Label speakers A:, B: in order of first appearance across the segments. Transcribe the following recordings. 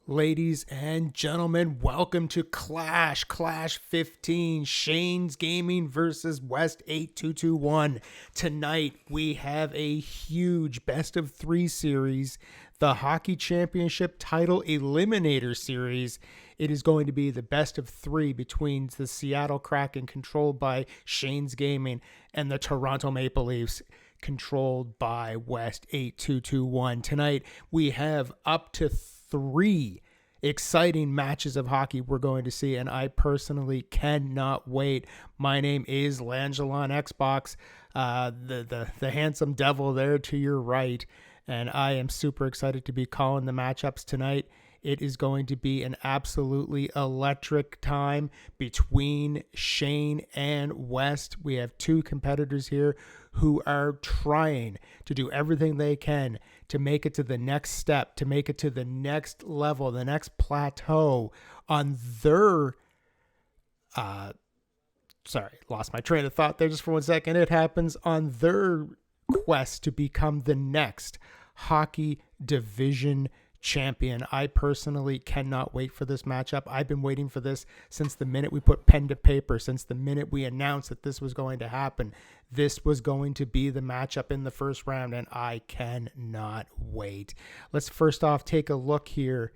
A: Ladies and gentlemen, welcome to Clash 15, Shane's Gaming versus West8221. Tonight, we have a huge best-of-3 series, the Hockey Championship Title Eliminator Series. It is going to be the best-of-3 between the Seattle Kraken, controlled by Shane's Gaming, and the Toronto Maple Leafs, controlled by West8221. Tonight, we have up to 3 exciting matches of hockey we're going to see, and I personally cannot wait. My name is Langelon Xbox, the handsome devil there to your right, and I am super excited to be calling the matchups tonight. It is going to be an absolutely electric time between Shane and West. We have 2 competitors here who are trying to do everything they can to make it to the next step, to make it to the next level, the next plateau on their, sorry, lost my train of thought there just for 1 second. It happens on their quest to become the next hockey division champion. I personally cannot wait for this matchup. I've been waiting for this since the minute we put pen to paper, since the minute we announced that this was going to happen. This was going to be the matchup in the first round, and I cannot wait. Let's first off take a look here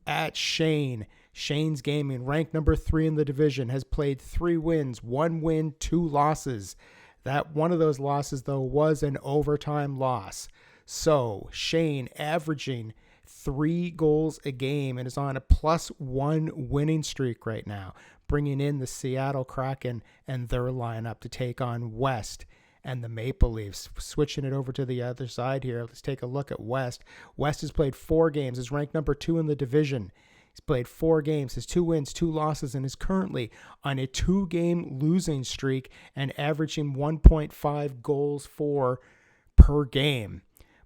A: at Shane. Shane's Gaming, ranked number 3 in the division, has played 3 wins, 1 win, 2 losses. That one of those losses, though, was an overtime loss. So Shane averaging 3 goals a game and is on a +1 winning streak right now, bringing in the Seattle Kraken and their lineup to take on West and the Maple Leafs. Switching it over to the other side here, let's take a look at West. West has played 4 games, is ranked number 2 in the division. He's played 4 games, has 2 wins, 2 losses, and is currently on a 2-game losing streak and averaging 1.5 goals for per game.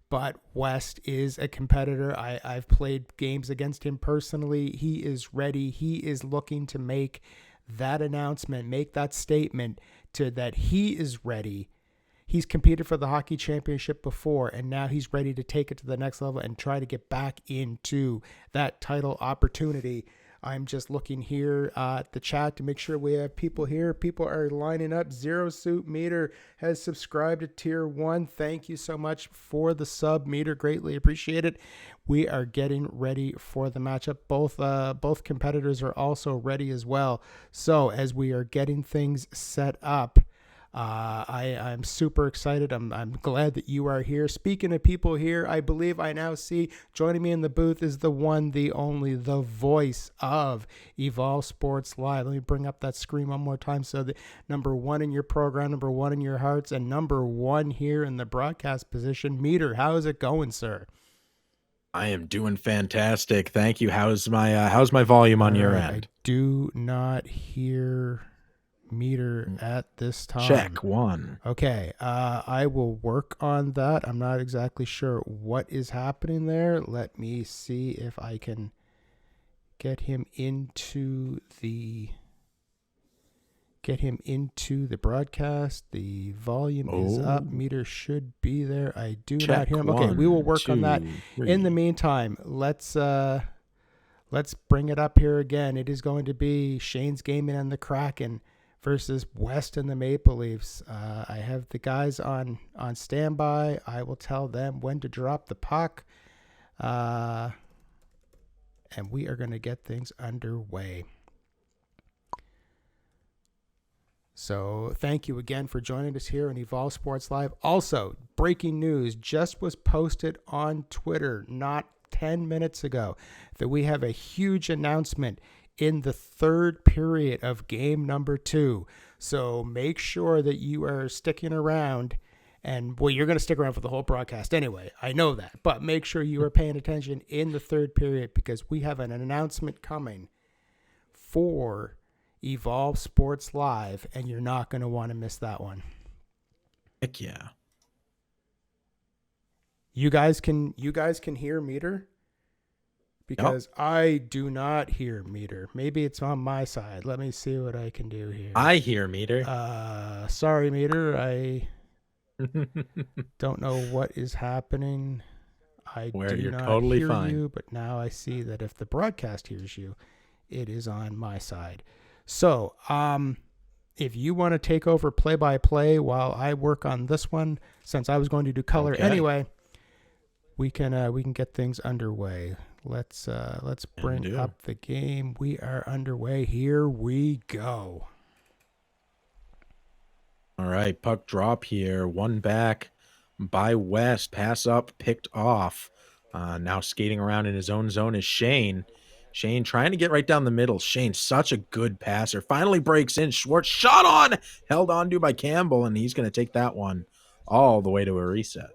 A: But West is a competitor. I've played games against him personally. He is ready. He is looking to make that announcement, make that statement to that he is ready. He's competed for the hockey championship before, and now he's ready to take it to the next level and try to get back into that title opportunity. I'm just looking here at the chat to make sure we have people here. People are lining up. Zero Suit Meter has subscribed to Tier 1. Thank you so much for the sub, Meter. Greatly appreciate it. We are getting ready for the matchup. Both competitors are also ready as well. So as we are getting things set up, I'm super excited. I'm glad that you are here. Speaking of people here, I believe I now see joining me in the booth is the one, the only, the voice of Evolve Sports Live. Let me bring up that screen one more time. So the number 1 in your program, number 1 in your hearts, and number 1 here in the broadcast position. Meter, how is it going, sir?
B: I am doing fantastic. Thank you. How's my volume on your end?
A: I do not hear Meter at this time.
B: Check 1.
A: Okay, I will work on that. I'm not exactly sure what is happening there. Let me see if I can get him into the broadcast. The volume is up. Meter should be there. I do not hear him. Okay, we will work on that.
B: 3.
A: In the meantime, let's bring it up here again. It is going to be Shane's Gaming and the Kraken versus West and the Maple Leafs. I have the guys on standby. I will tell them when to drop the puck. And we are going to get things underway. So thank you again for joining us here on Evolve Sports Live. Also, breaking news just was posted on Twitter not 10 minutes ago that we have a huge announcement in the 3rd period of game number 2. So make sure that you are sticking around, and well, you're going to stick around for the whole broadcast anyway. I know that, but make sure you are paying attention in the 3rd period because we have an announcement coming for Evolve Sports Live, and you're not going to want to miss that one.
B: Heck yeah.
A: You guys can hear Meter? Because I do not hear Meter. Maybe it's on my side. Let me see what I can do here.
B: I hear Meter.
A: Sorry, Meter. I don't know what is happening. I
B: Where
A: do
B: you're
A: not
B: totally
A: hear
B: fine.
A: you, but now I see that if the broadcast hears you, it is on my side. So, if you want to take over play-by-play while I work on this one, since I was going to do color anyway, we can get things underway. Let's bring up the game. We are underway. Here we go.
B: All right, puck drop here. One back by West. Pass up, picked off. Now skating around in his own zone is Shane. Shane trying to get right down the middle. Shane, such a good passer. Finally breaks in. Schwartz shot on. Held on to by Campbell, and he's going to take that one all the way to a reset.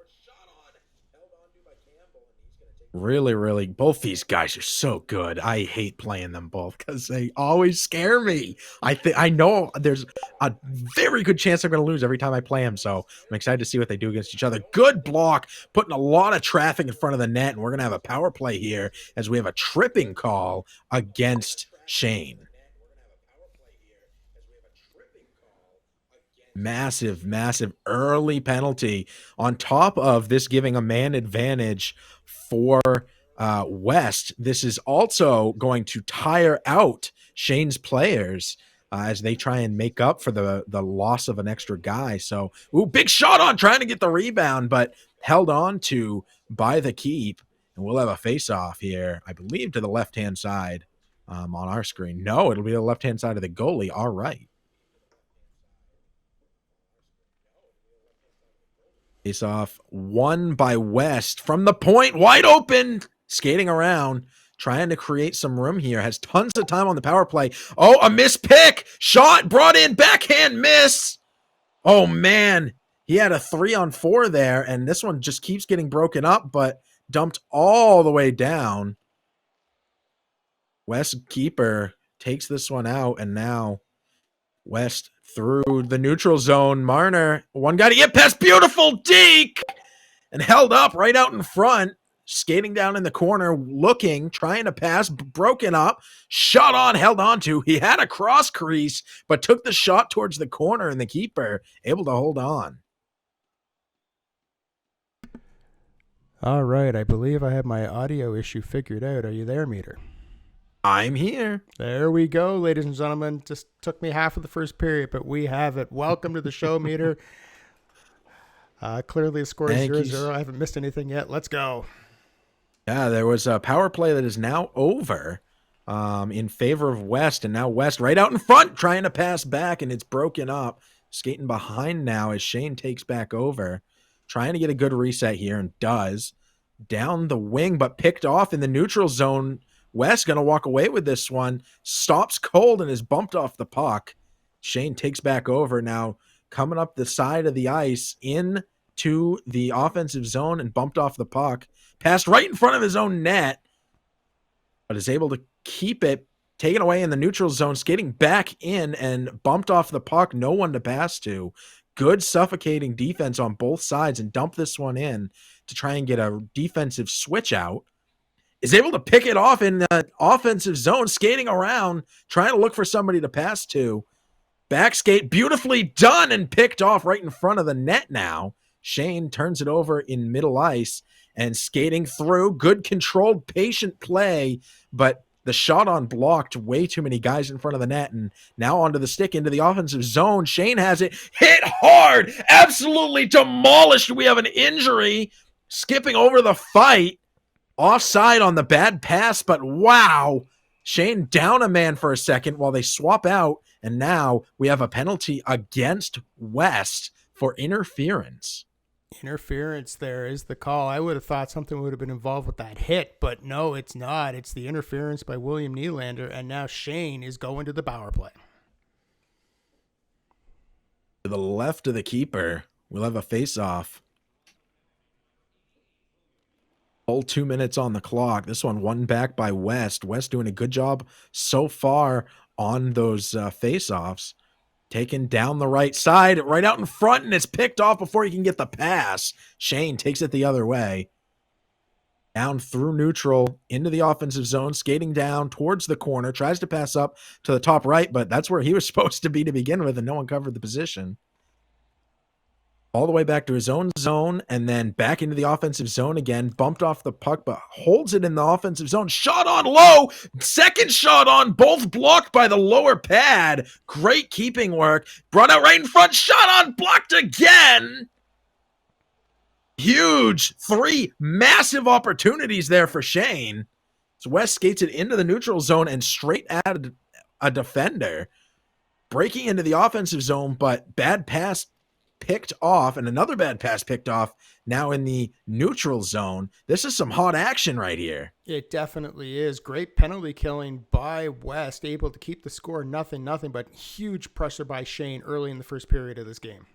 B: Really, really, both these guys are so good. I hate playing them both because they always scare me. I know there's a very good chance I'm going to lose every time I play them, so I'm excited to see what they do against each other. Good block, putting a lot of traffic in front of the net, and we're going to have a power play here as we have a tripping call against Shane. Massive, massive early penalty on top of this giving a man advantage for West. This is also going to tire out Shane's players as they try and make up for the loss of an extra guy. So, big shot on trying to get the rebound, but held on to by the keep. And we'll have a face-off here, I believe, to the left-hand side on our screen. No, it'll be the left-hand side of the goalie. All right. Face off won by West from the point, wide open, skating around, trying to create some room here. Has tons of time on the power play. Oh, a missed pick. Shot brought in, backhand miss. Oh, man. He had a 3-on-4 there, and this one just keeps getting broken up, but dumped all the way down. West keeper takes this one out, and now West through the neutral zone. Marner, one guy to get past. Beautiful deke and held up right out in front. Skating down in the corner, looking, trying to pass, broken up, shot on, held on to. He had a cross crease, but took the shot towards the corner, and the keeper able to hold on.
A: All right, I believe I have my audio issue figured out. Are you there, Meter?
B: I'm here.
A: There we go, ladies and gentlemen. Just took me half of the first period, but we have it. Welcome to the show, Meter. Clearly the score is 0-0. I haven't missed anything yet. Let's go.
B: Yeah, there was a power play that is now over in favor of West, and now West right out in front trying to pass back, and it's broken up. Skating behind now as Shane takes back over, trying to get a good reset here, and does. Down the wing, but picked off in the neutral zone. West going to walk away with this one. Stops cold and is bumped off the puck. Shane takes back over now, coming up the side of the ice into the offensive zone and bumped off the puck. Passed right in front of his own net, but is able to keep it taken away in the neutral zone, skating back in and bumped off the puck. No one to pass to. Good suffocating defense on both sides and dump this one in to try and get a defensive switch out. Is able to pick it off in the offensive zone, skating around, trying to look for somebody to pass to. Back skate, beautifully done and picked off right in front of the net now. Shane turns it over in middle ice and skating through. Good controlled, patient play, but the shot on blocked. Way too many guys in front of the net, and now onto the stick into the offensive zone. Shane has it. Hit hard. Absolutely demolished. We have an injury. Skipping over the fight. Offside on the bad pass, but wow. Shane down a man for a second while they swap out, and now we have a penalty against West for interference.
A: Interference there is the call. I would have thought something would have been involved with that hit, but no, it's not. It's the interference by William Nylander, and now Shane is going to the power play.
B: To the left of the keeper, we'll have a face-off. Full 2 minutes on the clock. This one back by West. West doing a good job so far on those face-offs. Taken down the right side, right out in front, and it's picked off before he can get the pass. Shane takes it the other way. Down through neutral, into the offensive zone, skating down towards the corner, tries to pass up to the top right, but that's where he was supposed to be to begin with, and no one covered the position. all the way back to his own zone and then back into the offensive zone again. Bumped off the puck, but holds it in the offensive zone. Shot on low. Second shot on, both blocked by the lower pad. Great keeping work. Brought out right in front. Shot on, blocked again. Huge. 3 massive opportunities there for Shane. So West skates it into the neutral zone and straight at a defender. Breaking into the offensive zone, but bad pass picked off, and another bad pass picked off now in the neutral zone. This is some hot action right here.
A: It definitely is. Great penalty killing by West, able to keep the score 0-0, but huge pressure by Shane early in the first period of this game.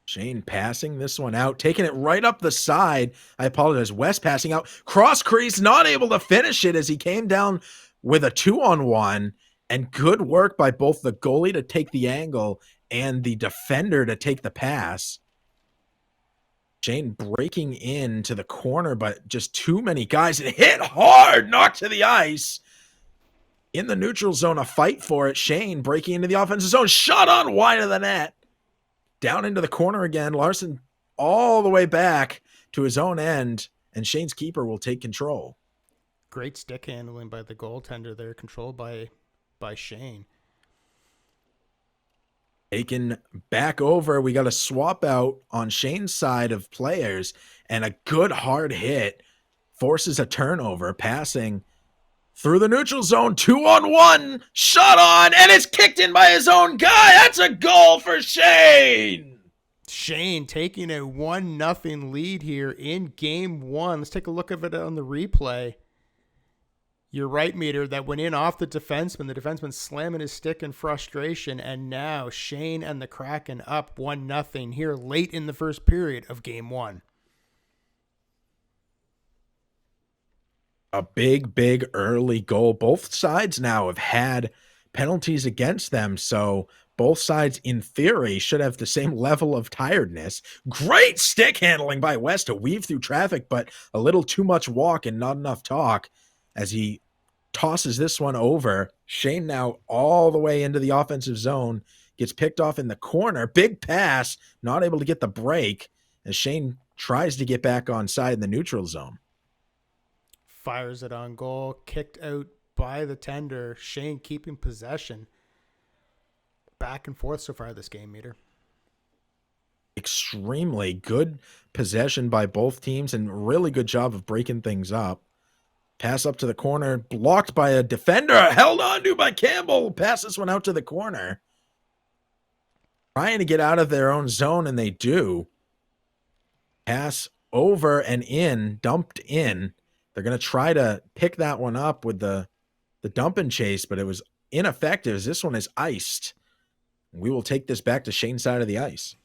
B: Shane passing this one out, taking it right up the side. I apologize. West passing out. Cross crease, not able to finish it as he came down with a 2-on-1. And good work by both the goalie to take the angle and the defender to take the pass. Shane breaking into the corner, but just too many guys. It hit hard, knocked to the ice. In the neutral zone, a fight for it. Shane breaking into the offensive zone. Shot on wide of the net. Down into the corner again. Larson all the way back to his own end. And Shane's keeper will take control.
A: Great stick handling by the goaltender there. Controlled by Shane.
B: Taken back over. We got a swap out on Shane's side of players, and a good hard hit forces a turnover. Passing through the neutral zone, 2-on-1, shot on, and it's kicked in by his own guy. That's a goal for Shane.
A: Shane taking a 1-0 lead here in game 1. Let's take a look at it on the replay. You're right, Meter, that went in off the defenseman slamming his stick in frustration, and now Shane and the Kraken up 1-0 here late in the first period of game 1.
B: A big early goal. Both sides now have had penalties against them, so both sides, in theory, should have the same level of tiredness. Great stick handling by West to weave through traffic, but a little too much walk and not enough talk as he tosses this one over. Shane now all the way into the offensive zone, gets picked off in the corner. Big pass, not able to get the break as Shane tries to get back on side in the neutral zone.
A: Fires it on goal, kicked out by the tender. Shane keeping possession. Back and forth so far this game, Meter.
B: Extremely good possession by both teams and really good job of breaking things up. Pass up to the corner, blocked by a defender, held on to by Campbell. Pass this one out to the corner. Trying to get out of their own zone, and they do. Pass over and in, dumped in. They're going to try to pick that one up with the dump and chase, but it was ineffective as this one is iced. We will take this back to Shane's side of the ice.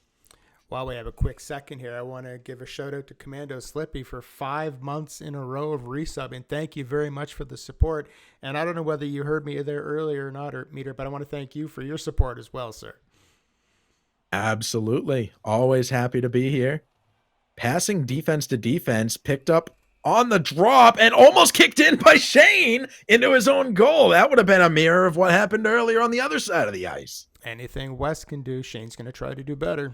A: While we have a quick second here, I want to give a shout out to Commando Slippy for 5 months in a row of resubbing. Thank you very much for the support. And I don't know whether you heard me there earlier or not, Meter, but I want to thank you for your support as well, sir.
B: Absolutely. Always happy to be here. Passing defense to defense, picked up on the drop and almost kicked in by Shane into his own goal. That would have been a mirror of what happened earlier on the other side of the ice.
A: Anything West can do, Shane's going to try to do better.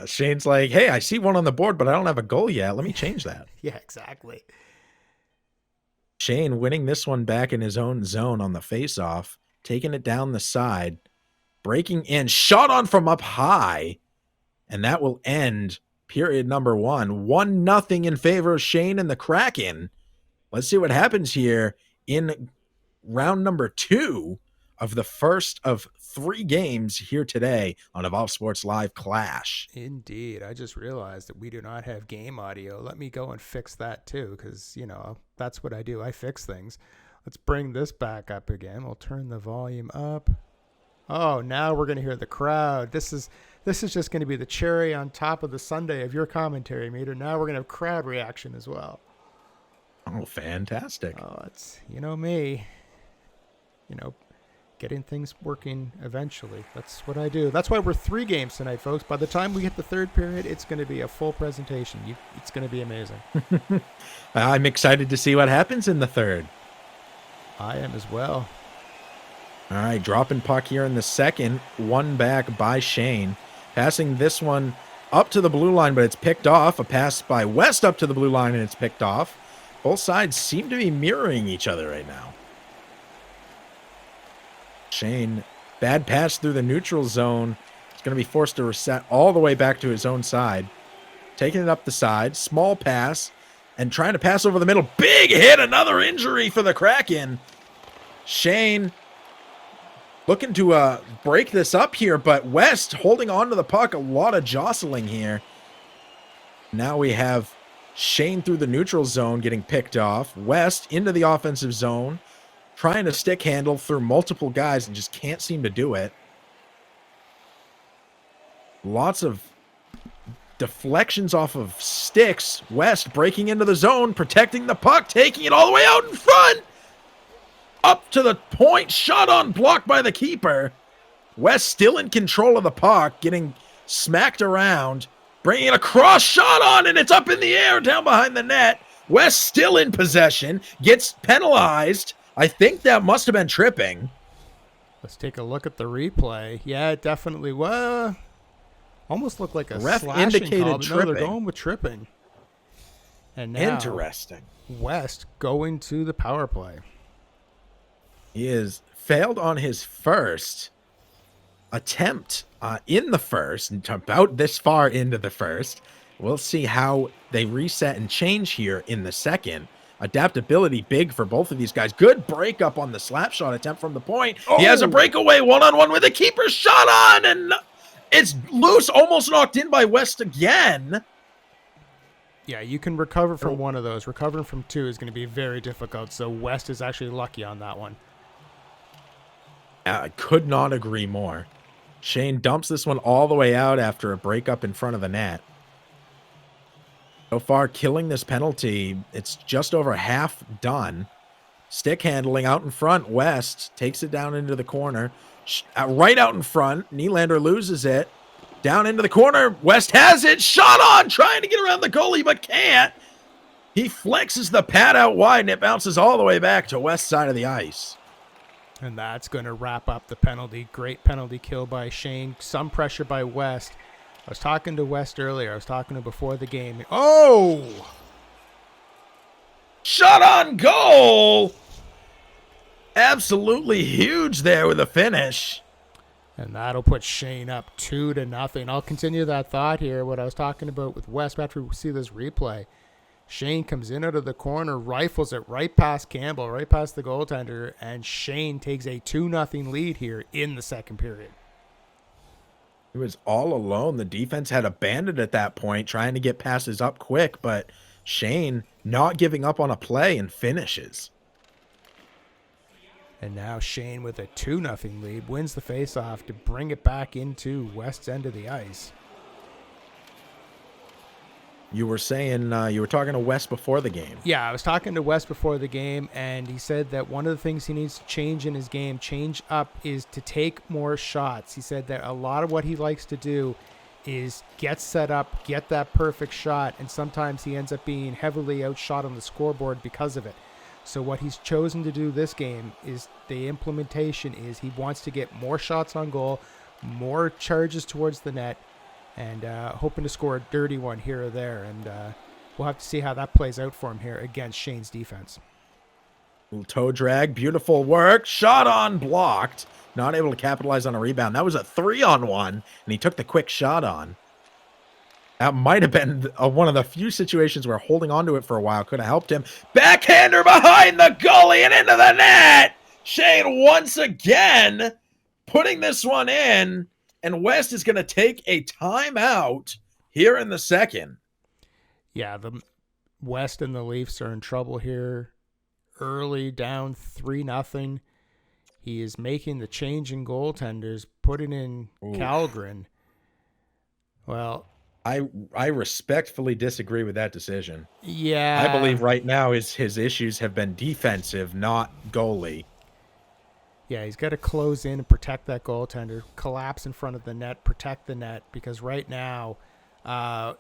B: Shane's like, hey, I see one on the board, but I don't have a goal yet. Let me change that.
A: Yeah, exactly.
B: Shane winning this one back in his own zone on the faceoff, taking it down the side, breaking in, shot on from up high, and that will end period number 1. 1-0 in favor of Shane and the Kraken. Let's see what happens here in round number 2 of the first of 3 games here today on Evolve Sports Live Clash.
A: Indeed. I just realized that we do not have game audio. Let me go and fix that too, because, you know, that's what I do. I fix things. Let's bring this back up again. We'll turn the volume up. Oh, now we're going to hear the crowd. This is just going to be the cherry on top of the sundae of your commentary, Meter. Now we're going to have crowd reaction as well.
B: Oh, fantastic.
A: Oh, it's, you know me, getting things working eventually. That's what I do. That's why we're 3 games tonight, folks. By the time we hit the third period, it's going to be a full presentation. It's going to be amazing.
B: I'm excited to see what happens in the third.
A: I am as well.
B: All right, dropping puck here in the second. One back by Shane. Passing this one up to the blue line, but it's picked off. A pass by West up to the blue line, and it's picked off. Both sides seem to be mirroring each other right now. Shane, bad pass through the neutral zone. He's going to be forced to reset all the way back to his own side. Taking it up the side. Small pass. And trying to pass over the middle. Big hit. Another injury for the Kraken. Shane looking to break this up here, but West holding on to the puck. A lot of jostling here. Now we have Shane through the neutral zone getting picked off. West into the offensive zone, trying to stick handle through multiple guys and just can't seem to do it. Lots of deflections off of sticks. West breaking into the zone, protecting the puck, taking it all the way out in front. Up to the point, shot on, blocked by the keeper. West still in control of the puck, getting smacked around, bringing it across, shot on, and it's up in the air down behind the net. West still in possession, gets penalized. I think that must have been tripping.
A: Let's take a look at the replay. Yeah, it definitely was. Almost looked like a
B: Ref
A: slashing
B: indicated
A: call, but no,
B: tripping.
A: they're going with tripping. And now
B: Interesting.
A: West going to the power play.
B: He has failed on his first attempt in the first, about this far into the first. We'll see how they reset and change here in the second. Adaptability big for both of these guys. Good breakup on the slap shot attempt from the point. Oh. He has a breakaway one-on-one with a keeper, shot on, and it's loose, almost knocked in by West again.
A: Yeah, you can recover from one of those. Recovering from two is going to be very difficult, so West is actually lucky on that one.
B: I could not agree more. Shane dumps this one all the way out after a breakup in front of the net. So far, killing this penalty, it's just over half done. Stick handling out in front. West takes it down into the corner. Right out in front. Nylander loses it. Down into the corner. West has it. Shot on. Trying to get around the goalie, but can't. He flexes the pad out wide, and it bounces all the way back to West side of the ice.
A: And that's going to wrap up the penalty. Great penalty kill by Shane. Some pressure by West. I was talking to West earlier. I was talking to him before the game. Oh!
B: Shot on goal! Absolutely huge there with a finish.
A: And that'll put Shane up 2-0. I'll continue that thought here. What I was talking about with West after we see this replay. Shane comes in out of the corner, rifles it right past Campbell, right past the goaltender, and Shane takes a 2-0 lead here in the second period.
B: He was all alone. The defense had abandoned at that point, trying to get passes up quick, but Shane not giving up on a play and finishes.
A: And now Shane with a 2-0 lead wins the faceoff to bring it back into West's end of the ice.
B: You were saying you were talking to West before the game.
A: Yeah, I was talking to West before the game, and he said that one of the things he needs to change in his game, change up, is to take more shots. He said that a lot of what he likes to do is get set up, get that perfect shot, and sometimes he ends up being heavily outshot on the scoreboard because of it. So what he's chosen to do this game is the implementation is he wants to get more shots on goal, more charges towards the net, and hoping to score a dirty one here or there. And we'll have to see how that plays out for him here against Shane's defense.
B: Little toe drag, beautiful work, shot on, blocked. Not able to capitalize on a rebound. That was a 3-on-1, and he took the quick shot on. That might have been one of the few situations where holding on to it for a while could have helped him. Backhander behind the goalie and into the net. Shane once again putting this one in, and West is going to take a timeout here in the second.
A: Yeah, the West and the Leafs are in trouble here. Early, down 3-0. He is making the change in goaltenders, putting in Kallgren. Well,
B: I respectfully disagree with that decision.
A: Yeah.
B: I believe right now his issues have been defensive, not goalie.
A: Yeah, he's got to close in and protect that goaltender, collapse in front of the net, protect the net, because right now,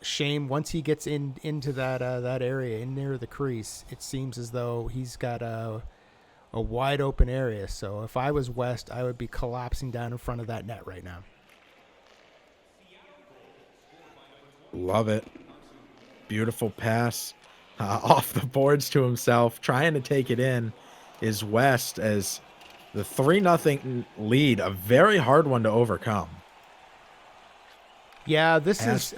A: Shane, once he gets into that area, in near the crease, it seems as though he's got a wide open area. So if I was West, I would be collapsing down in front of that net right now.
B: Love it. Beautiful pass off the boards to himself. Trying to take it in is West as the 3-0 lead, a very hard one to overcome.
A: Yeah, this is...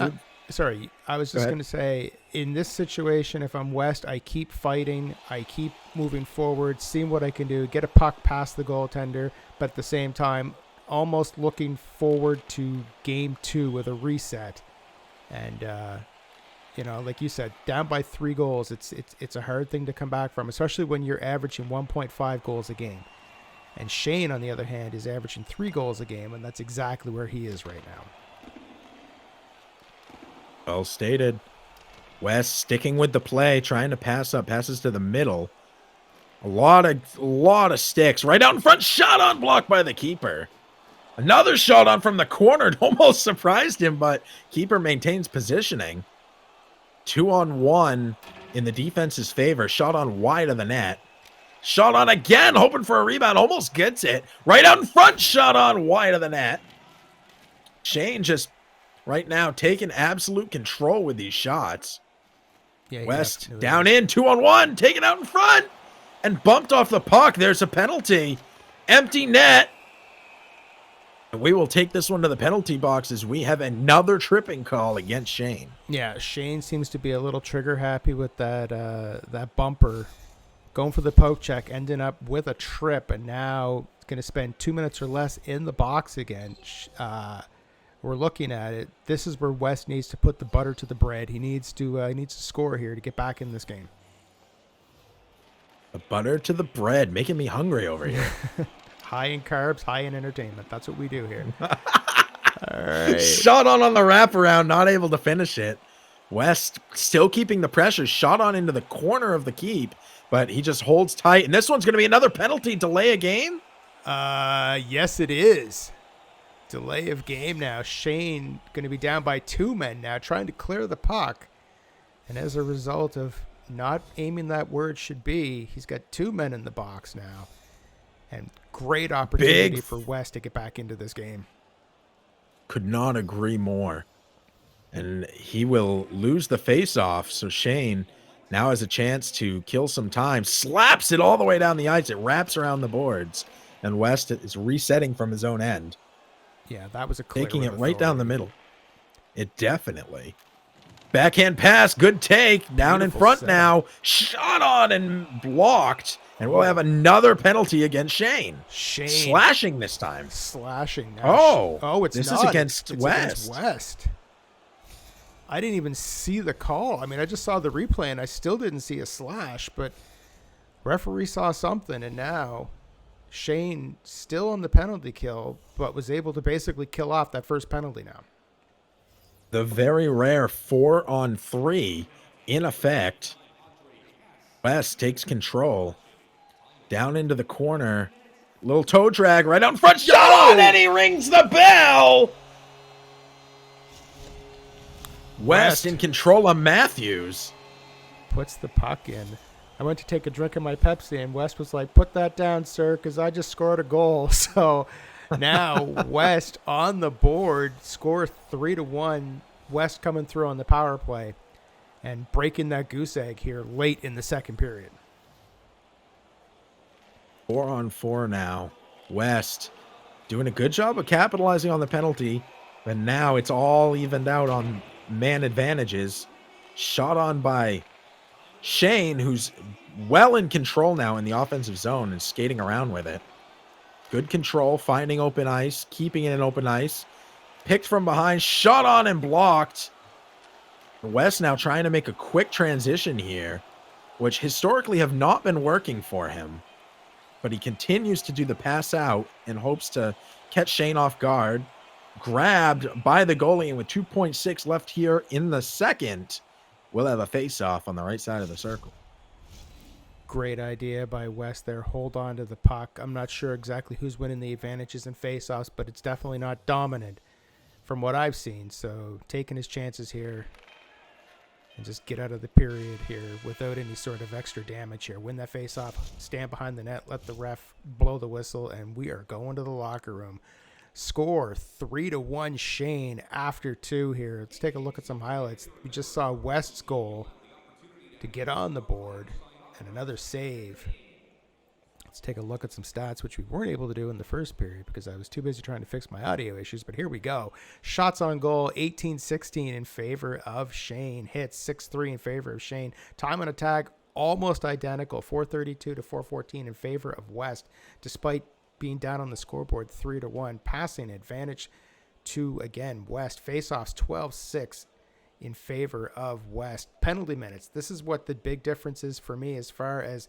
A: sorry, I was just going to say, in this situation, if I'm West, I keep fighting. I keep moving forward, seeing what I can do, get a puck past the goaltender, but at the same time, almost looking forward to game 2 with a reset. And, you know, like you said, down by 3 goals, it's a hard thing to come back from, especially when you're averaging 1.5 goals a game. And Shane, on the other hand, is averaging 3 goals a game, and that's exactly where he is right now.
B: Well stated. West sticking with the play, trying to pass up, passes to the middle. A lot of sticks. Right out in front, shot on, blocked by the keeper. Another shot on from the corner. It almost surprised him, but keeper maintains positioning. 2-on-1 in the defense's favor. Shot on wide of the net. Shot on again, hoping for a rebound. Almost gets it. Right out in front, shot on wide of the net. Shane just right now taking absolute control with these shots.
A: Yeah,
B: West down in, 2-on-1, taken out in front, and bumped off the puck. There's a penalty. Empty net. And we will take this one to the penalty box as we have another tripping call against Shane.
A: Yeah, Shane seems to be a little trigger happy with that bumper. Going for the poke check, ending up with a trip, and now it's going to spend 2 minutes or less in the box again. We're looking at it. This is where West needs to put the butter to the bread. He needs to score here to get back in this game.
B: The butter to the bread, making me hungry over here.
A: High in carbs, high in entertainment. That's what we do here. All right.
B: Shot on the wraparound, not able to finish it. West still keeping the pressure. Shot on into the corner of the keep, but he just holds tight. And this one's going to be another penalty. Delay a game?
A: Yes, it is. Delay of game now. Shane going to be down by 2 men now, trying to clear the puck. And as a result of not aiming that where it should be, he's got 2 men in the box now. And great opportunity for West to get back into this game.
B: Could not agree more. And he will lose the face-off, so Shane now has a chance to kill some time. Slaps it all the way down the ice. It wraps around the boards. And West is resetting from his own end.
A: Yeah, that was a clear
B: taking it right down the middle. It definitely. Backhand pass, good take. Down Beautiful in front setup. Now. Shot on and blocked. And we'll have another penalty against Shane. Slashing this time.
A: Slashing.
B: Now.
A: It's
B: this
A: not.
B: Is against
A: it's
B: West.
A: Against West. I didn't even see the call. I mean, I just saw the replay, and I still didn't see a slash. But referee saw something, and now Shane still on the penalty kill, but was able to basically kill off that first penalty now.
B: The very rare 4-on-3 in effect. West takes control. Down into the corner. Little toe drag right out in front. Shot on, and he rings the bell. West in control of Matthews.
A: Puts the puck in. I went to take a drink of my Pepsi, and West was like, put that down, sir, because I just scored a goal. So now West on the board, score 3-1. West coming through on the power play and breaking that goose egg here late in the second period.
B: 4-on-4 now. West doing a good job of capitalizing on the penalty, but now it's all evened out on man advantages. Shot on by Shane, who's well in control now in the offensive zone and skating around with it. Good control, finding open ice, keeping it in open ice. Picked from behind, shot on and blocked. West now trying to make a quick transition here, which historically have not been working for him. But he continues to do the pass out and hopes to catch Shane off guard. Grabbed by the goalie, and with 2.6 left here in the second, we'll have a face-off on the right side of the circle.
A: Great idea by West there. Hold on to the puck. I'm not sure exactly who's winning the advantages and face-offs, but it's definitely not dominant from what I've seen. So taking his chances here. and just get out of the period here without any sort of extra damage here. Win that face off, stand behind the net, let the ref blow the whistle, and we are going to the locker room. Score 3-1 Shane after 2 here. Let's take a look at some highlights. We just saw West's goal to get on the board and another save. Let's take a look at some stats, which we weren't able to do in the first period because I was too busy trying to fix my audio issues, but here we go. Shots on goal, 18-16 in favor of Shane. Hits, 6-3 in favor of Shane. Time on attack, almost identical, 432 to 414 in favor of West, despite being down on the scoreboard 3-1. Passing advantage to, again, West. Face-offs, 12-6 in favor of West. Penalty minutes, this is what the big difference is for me as far as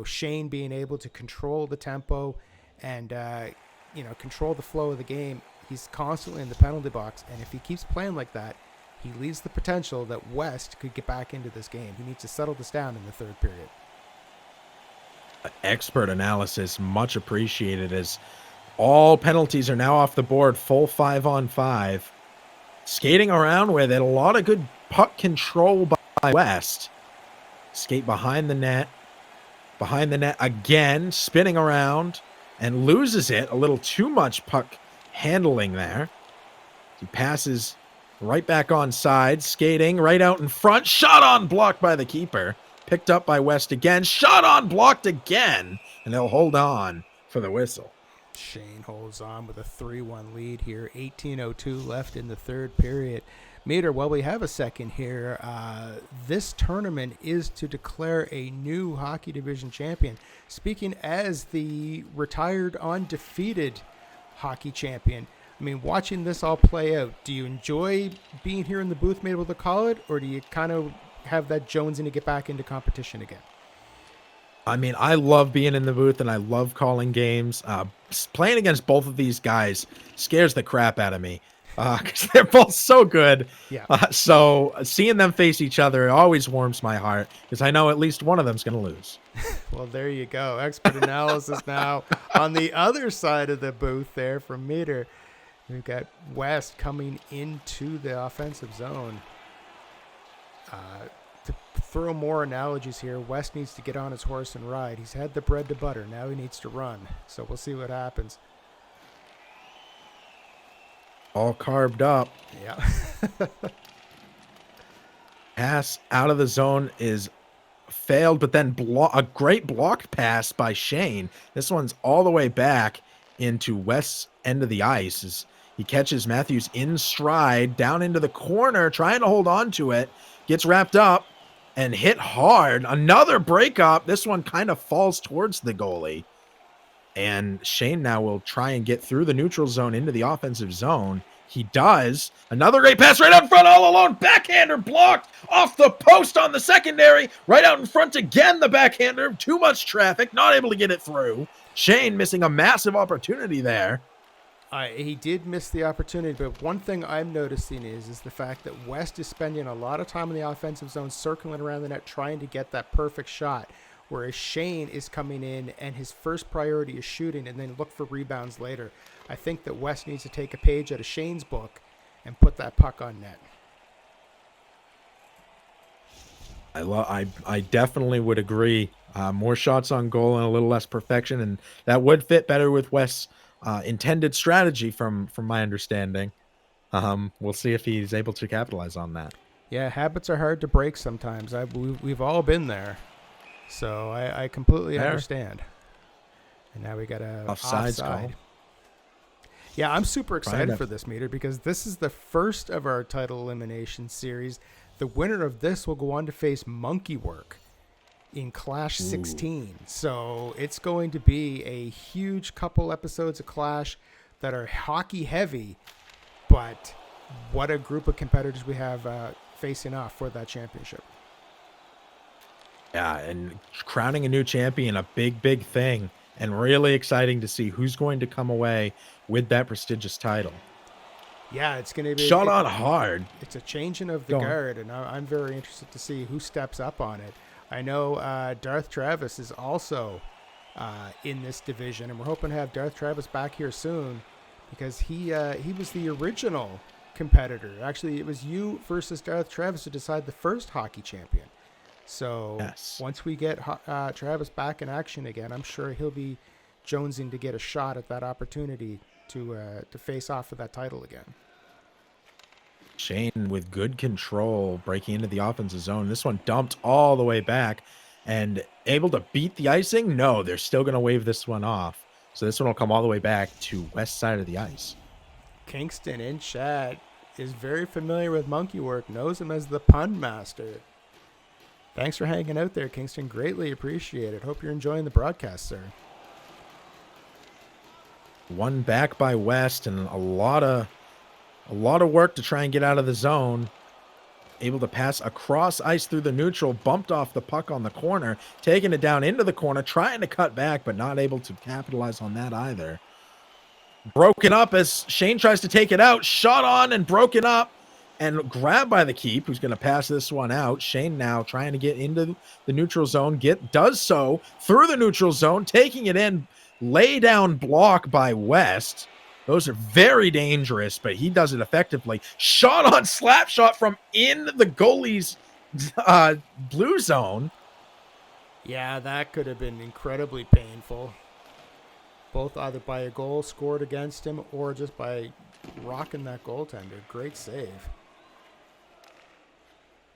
A: Shane being able to control the tempo and, control the flow of the game. He's constantly in the penalty box, and if he keeps playing like that, he leaves the potential that West could get back into this game. He needs to settle this down in the third period.
B: Expert analysis, much appreciated, as all penalties are now off the board, full 5-on-5. Skating around with it, a lot of good puck control by West. Skate behind the net again, spinning around, and loses it. A little too much puck handling there. He passes right back on side, skating right out in front. Shot on, blocked by the keeper. Picked up by West again. Shot on, blocked again. And they'll hold on for the whistle.
A: Shane holds on with a 3-1 lead here. 18:02 left in the third period. Meter, while we have a second here, this tournament is to declare a new hockey division champion. Speaking as the retired undefeated hockey champion, I mean, watching this all play out, do you enjoy being here in the booth, able to call it, or do you kind of have that jonesing to get back into competition again?
B: I mean, I love being in the booth and I love calling games. Playing against both of these guys scares the crap out of me. Because they're both so good.
A: Yeah.
B: So seeing them face each other, it always warms my heart because I know at least one of them's going to lose.
A: Well, there you go. Expert analysis now on the other side of the booth there from Meter. We've got West coming into the offensive zone. To throw more analogies here, West needs to get on his horse and ride. He's had the bread to butter. Now he needs to run. So we'll see what happens.
B: All carved up.
A: Yeah.
B: Pass out of the zone is failed, but then a great blocked pass by Shane. This one's all the way back into West's end of the ice. As he catches Matthews in stride down into the corner, trying to hold on to it. Gets wrapped up and hit hard. Another breakup. This one kind of falls towards the goalie. And Shane now will try and get through the neutral zone into the offensive zone. He does. Another great pass right out in front, all alone. Backhander blocked off the post on the secondary. Right out in front again, the backhander. Too much traffic, not able to get it through. Shane missing a massive opportunity there.
A: He did miss the opportunity, but one thing I'm noticing is the fact that West is spending a lot of time in the offensive zone circling around the net trying to get that perfect shot, whereas Shane is coming in and his first priority is shooting and then look for rebounds later. I think that West needs to take a page out of Shane's book and put that puck on net.
B: I definitely would agree. More shots on goal and a little less perfection, and that would fit better with West's intended strategy from my understanding. We'll see if he's able to capitalize on that.
A: Yeah, habits are hard to break sometimes. We've all been there. So I completely understand. And now we got a offside call. Yeah, I'm super excited for this, Meter, because this is the first of our title elimination series. The winner of this will go on to face Monkey Work in Clash 16. So it's going to be a huge couple episodes of Clash that are hockey heavy, but what a group of competitors we have facing off for that championship.
B: Yeah, and crowning a new champion, a big thing, and really exciting to see who's going to come away with that prestigious title.
A: Yeah, it's going to be
B: shot on hard.
A: It's a changing of the guard, and I'm very interested to see who steps up on it. I know Darth Travis is also in this division, and we're hoping to have Darth Travis back here soon because he was the original competitor. Actually, it was you versus Darth Travis to decide the first hockey champion. So
B: Yes.
A: once we get Travis back in action again, I'm sure he'll be jonesing to get a shot at that opportunity to face off for that title again.
B: Shane with good control, breaking into the offensive zone. This one dumped all the way back and able to beat the icing. No, they're still going to wave this one off. So this one will come all the way back to west side of the ice.
A: Kingston in chat is very familiar with Monkey Work, knows him as the pun master. Thanks for hanging out there, Kingston. Greatly appreciated. Hope you're enjoying the broadcast, sir.
B: One back by West, and a lot of work to try and get out of the zone. Able to pass across ice through the neutral, bumped off the puck on the corner, taking it down into the corner, trying to cut back, but not able to capitalize on that either. Broken up as Shane tries to take it out. Shot on and broken up and grabbed by the keep, who's going to pass this one out. Shane now trying to get into the neutral zone. Does so through the neutral zone, taking it in. Lay down block by West. Those are very dangerous, but he does it effectively. Shot on slap shot from in the goalie's blue zone.
A: Yeah, that could have been incredibly painful. Both either by a goal scored against him or just by rocking that goaltender. Great save.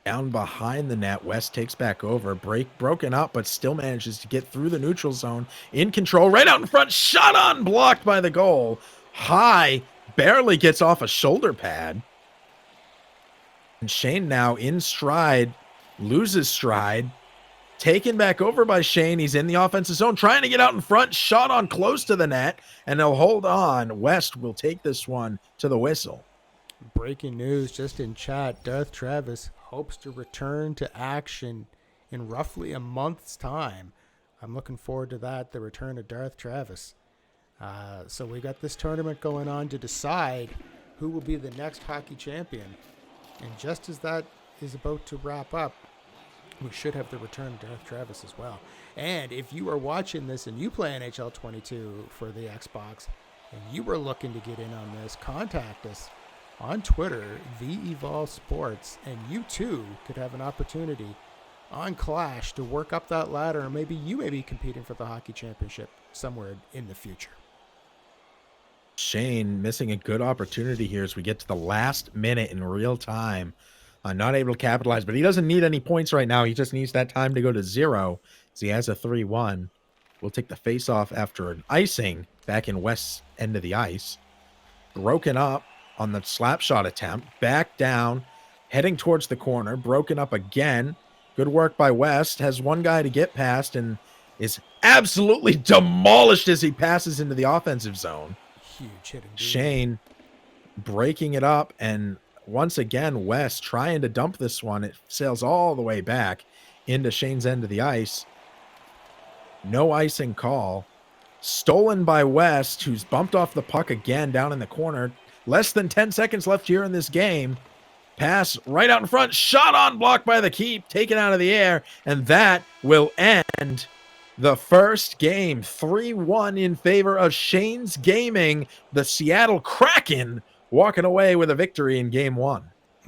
B: Down behind the net, West takes back over. Broken up, but still manages to get through the neutral zone. In control, right out in front. Shot on, blocked by the goal. High, barely gets off a shoulder pad. And Shane now in stride, loses stride. Taken back over by Shane. He's in the offensive zone, trying to get out in front. Shot on close to the net, and they'll hold on. West will take this one to the whistle.
A: Breaking news just in chat. Darth Travis hopes to return to action in roughly a month's time. I'm looking forward to that, the return of Darth Travis. So we got this tournament going on to decide who will be the next hockey champion. And just as that is about to wrap up, we should have the return of Darth Travis as well. And if you are watching this and you play NHL 22 for the Xbox and you were looking to get in on this, contact us on Twitter, Evolve Sports, and you too could have an opportunity on Clash to work up that ladder, and maybe you may be competing for the hockey championship somewhere in the future.
B: Shane missing a good opportunity here as we get to the last minute in real time. Not able to capitalize, but he doesn't need any points right now. He just needs that time to go to 0 as he has a 3-1. We'll take the face-off after an icing back in West's end of the ice. Broken up on the slap shot attempt. Back down, heading towards the corner. Broken up again. Good work by West. Has one guy to get past and is absolutely demolished as he passes into the offensive zone.
A: Huge hitting.
B: Shane breaking it up, and once again, West trying to dump this one. It sails all the way back into Shane's end of the ice. No icing call. Stolen by West, who's bumped off the puck again down in the corner. Less than 10 seconds left here in this game. Pass right out in front. Shot on, blocked by the keep. Taken out of the air. And that will end the first game. 3-1 in favor of ShanesGaming. The Seattle Kraken walking away with a victory in game 1.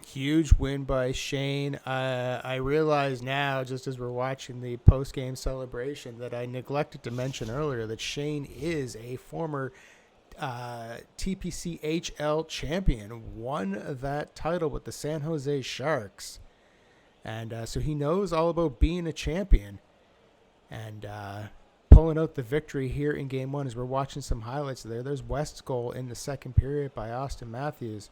A: Huge win by Shane. I realize now, just as we're watching the post-game celebration, that I neglected to mention earlier that Shane is a former TPCHL champion, won that title with the San Jose Sharks. And so he knows all about being a champion. And pulling out the victory here in game 1 as we're watching some highlights there. There's West's goal in the second period by Austin Matthews.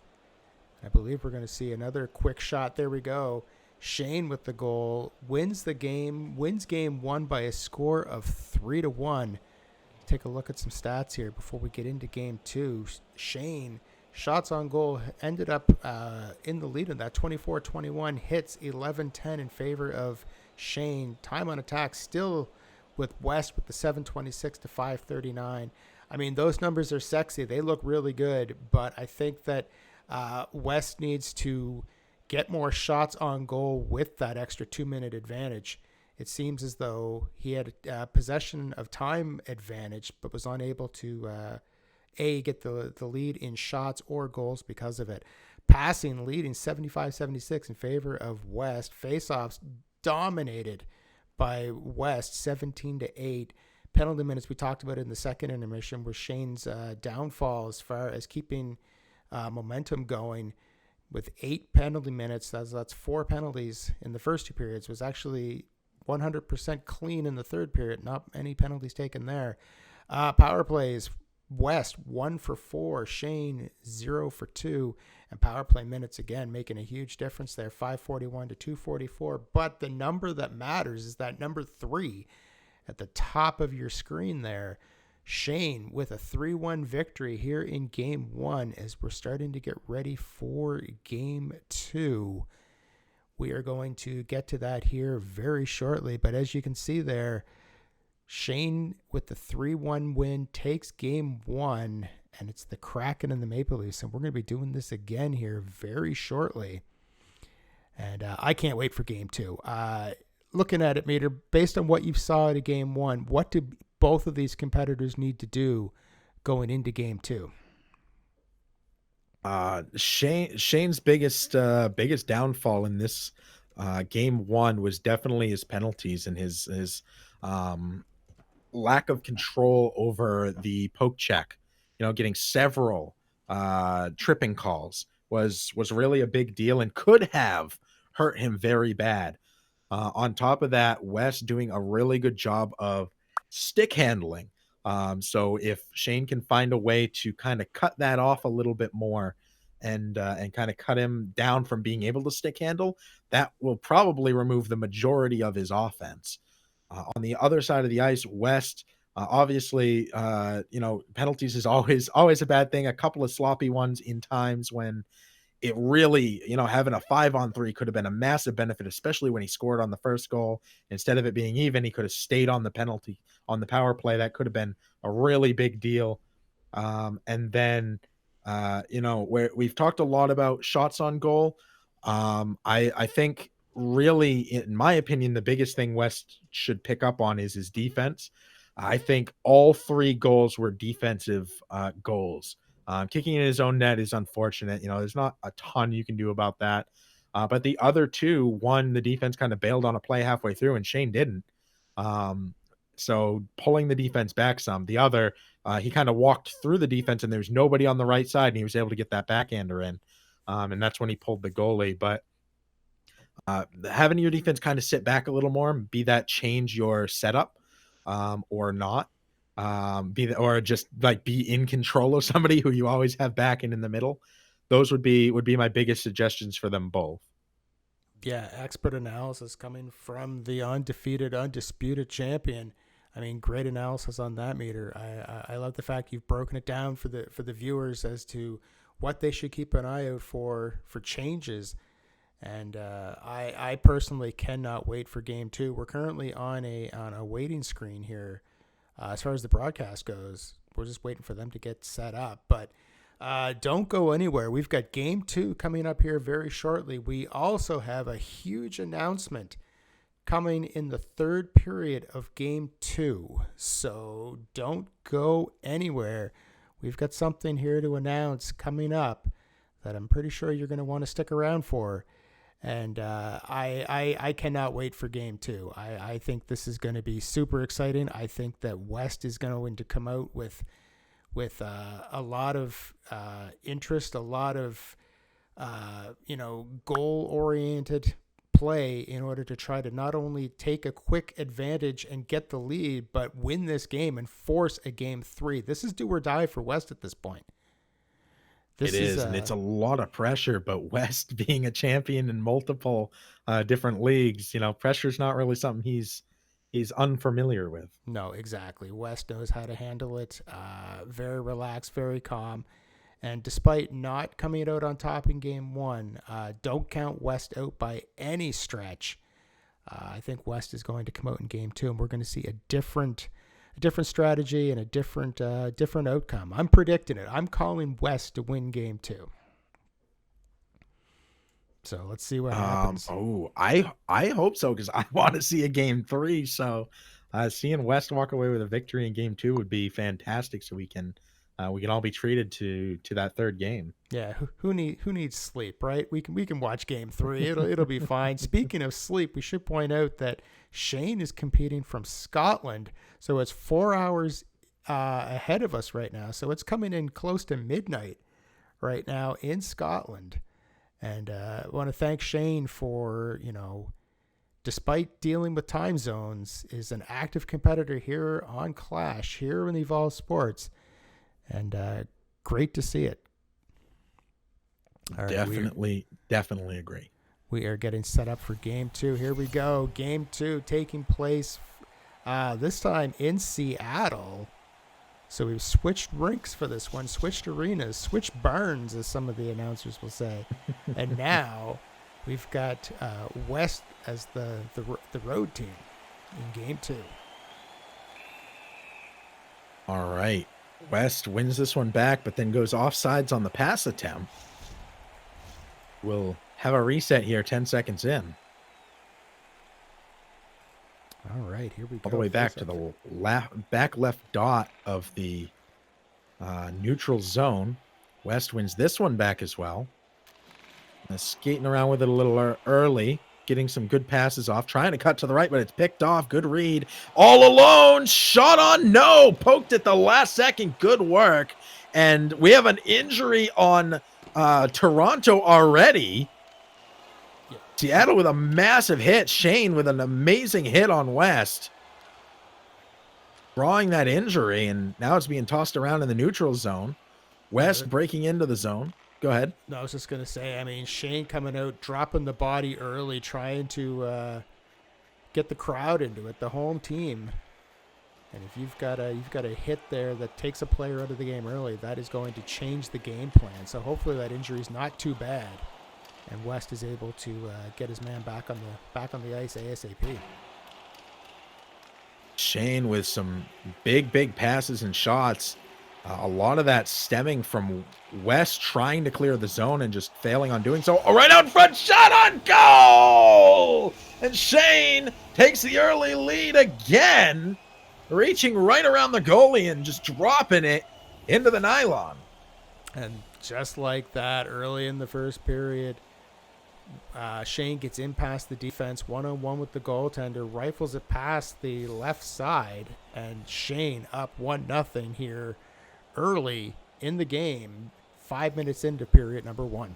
A: I believe we're going to see another quick shot. There we go. Shane with the goal wins the game, wins game 1 by a score of 3-1. Take a look at some stats here before we get into game 2. Shane, shots on goal, ended up in the lead in that 24-21, hits 11-10 in favor of Shane. Time on attack still with West with the 726 to 539. I mean, those numbers are sexy. They look really good, but I think that West needs to get more shots on goal with that extra 2-minute advantage. It seems as though he had a possession of time advantage, but was unable to get the lead in shots or goals because of it. passing leading 75-76 in favor of West. Faceoffs dominated by West 17-8. Penalty minutes we talked about in the second intermission were Shane's downfall as far as keeping momentum going with 8 penalty minutes. That's 4 penalties in the first 2 periods. Was actually 100% clean in the third period. Not any penalties taken there. Power plays, West 1 for 4, Shane 0 for 2, and power play minutes again making a huge difference there, 541 to 244. But the number that matters is that number 3 at the top of your screen there. Shane with a 3-1 victory here in game 1 as we're starting to get ready for game 2. We are going to get to that here very shortly, but as you can see there, Shane with the 3-1 win takes game 1, and it's the Kraken and the Maple Leafs, and we're going to be doing this again here very shortly. And I can't wait for game 2. Looking at it, Meter, based on what you saw at game 1, what do both of these competitors need to do going into game 2?
B: Shane's biggest downfall in this game 1 was definitely his penalties and his lack of control over the poke check. Getting several tripping calls was really a big deal and could have hurt him very bad. On top of that, West doing a really good job of stick handling. So if Shane can find a way to kind of cut that off a little bit more and kind of cut him down from being able to stick handle, that will probably remove the majority of his offense. On the other side of the ice, West, obviously, penalties is always a bad thing. A couple of sloppy ones in times when it really, having a 5-on-3 could have been a massive benefit, especially when he scored on the first goal. Instead of it being even, he could have stayed on the penalty on the power play. That could have been a really big deal. And then, where we've talked a lot about shots on goal. I think really, in my opinion, the biggest thing West should pick up on is his defense. I think all 3 goals were defensive goals. Kicking in his own net is unfortunate. There's not a ton you can do about that. But the other 2, one, the defense kind of bailed on a play halfway through, and Shane didn't. So pulling the defense back some. The other, he kind of walked through the defense, and there's nobody on the right side, and he was able to get that backhander in. And that's when he pulled the goalie. But having your defense kind of sit back a little more, be that change your setup or not. Or just like be in control of somebody who you always have back and in the middle. Those would be my biggest suggestions for them both.
A: Yeah, expert analysis coming from the undefeated, undisputed champion. I mean, great analysis on that, Meter. I love the fact you've broken it down for the viewers as to what they should keep an eye out for changes. And I personally cannot wait for game 2. We're currently on a waiting screen here. As far as the broadcast goes, we're just waiting for them to get set up. But don't go anywhere. We've got game 2 coming up here very shortly. We also have a huge announcement coming in the third period of game 2. So don't go anywhere. We've got something here to announce coming up that I'm pretty sure you're going to want to stick around for. And I cannot wait for game 2. I think this is going to be super exciting. I think that West is going to come out with a lot of interest, a lot of goal-oriented play in order to try to not only take a quick advantage and get the lead, but win this game and force a game 3. This is do or die for West at this point.
B: It is, and it's a lot of pressure, but West being a champion in multiple different leagues, pressure's not really something he's unfamiliar with.
A: No, exactly. West knows how to handle it. Very relaxed, very calm. And despite not coming out on top in game 1, don't count West out by any stretch. I think West is going to come out in game 2, and we're going to see a different strategy and a different outcome. I'm predicting it. I'm calling West to win game 2. So let's see what happens.
B: I hope so, because I want to see a game 3. So seeing West walk away with a victory in game 2 would be fantastic. So we can we can all be treated to that third game.
A: Yeah, who needs sleep, right? We can watch game 3. It'll be fine. Speaking of sleep, we should point out that Shane is competing from Scotland, so it's 4 hours ahead of us right now. So it's coming in close to midnight right now in Scotland. And I want to thank Shane for, despite dealing with time zones, is an active competitor here on Clash, here in Evolve Sports. And great to see it.
B: All right, definitely agree.
A: We are getting set up for game 2. Here we go. Game 2 taking place this time in Seattle. So we've switched rinks for this one, switched arenas, switched barns, as some of the announcers will say. And now we've got West as the road team in game 2.
B: All right. West wins this one back, but then goes offsides on the pass attempt. We'll have a reset here 10 seconds in.
A: All right, here we go.
B: All the way back to the back left dot of the neutral zone. West wins this one back as well. Skating around with it a little early, getting some good passes off, trying to cut to the right, but it's picked off. Good read. All alone, shot on, no, poked at the last second. Good work. And we have an injury on Toronto already.
A: Yeah.
B: Seattle with a massive hit. Shane with an amazing hit on West. Drawing that injury, and now it's being tossed around in the neutral zone. West breaking into the zone. Go ahead.
A: No, I was just going to say, Shane coming out, dropping the body early, trying to get the crowd into it, the home team. And if you've got a hit there that takes a player out of the game early, that is going to change the game plan. So hopefully that injury is not too bad, and West is able to get his man back on the ice ASAP.
B: Shane with some big passes and shots. A lot of that stemming from West trying to clear the zone and just failing on doing so. Oh, right out in front, shot on goal! And Shane takes the early lead again, reaching right around the goalie and just dropping it into the nylon.
A: And just like that, early in the first period, Shane gets in past the defense, one-on-one with the goaltender, rifles it past the left side, and Shane up 1-0 here early in the game, 5 minutes into period number 1.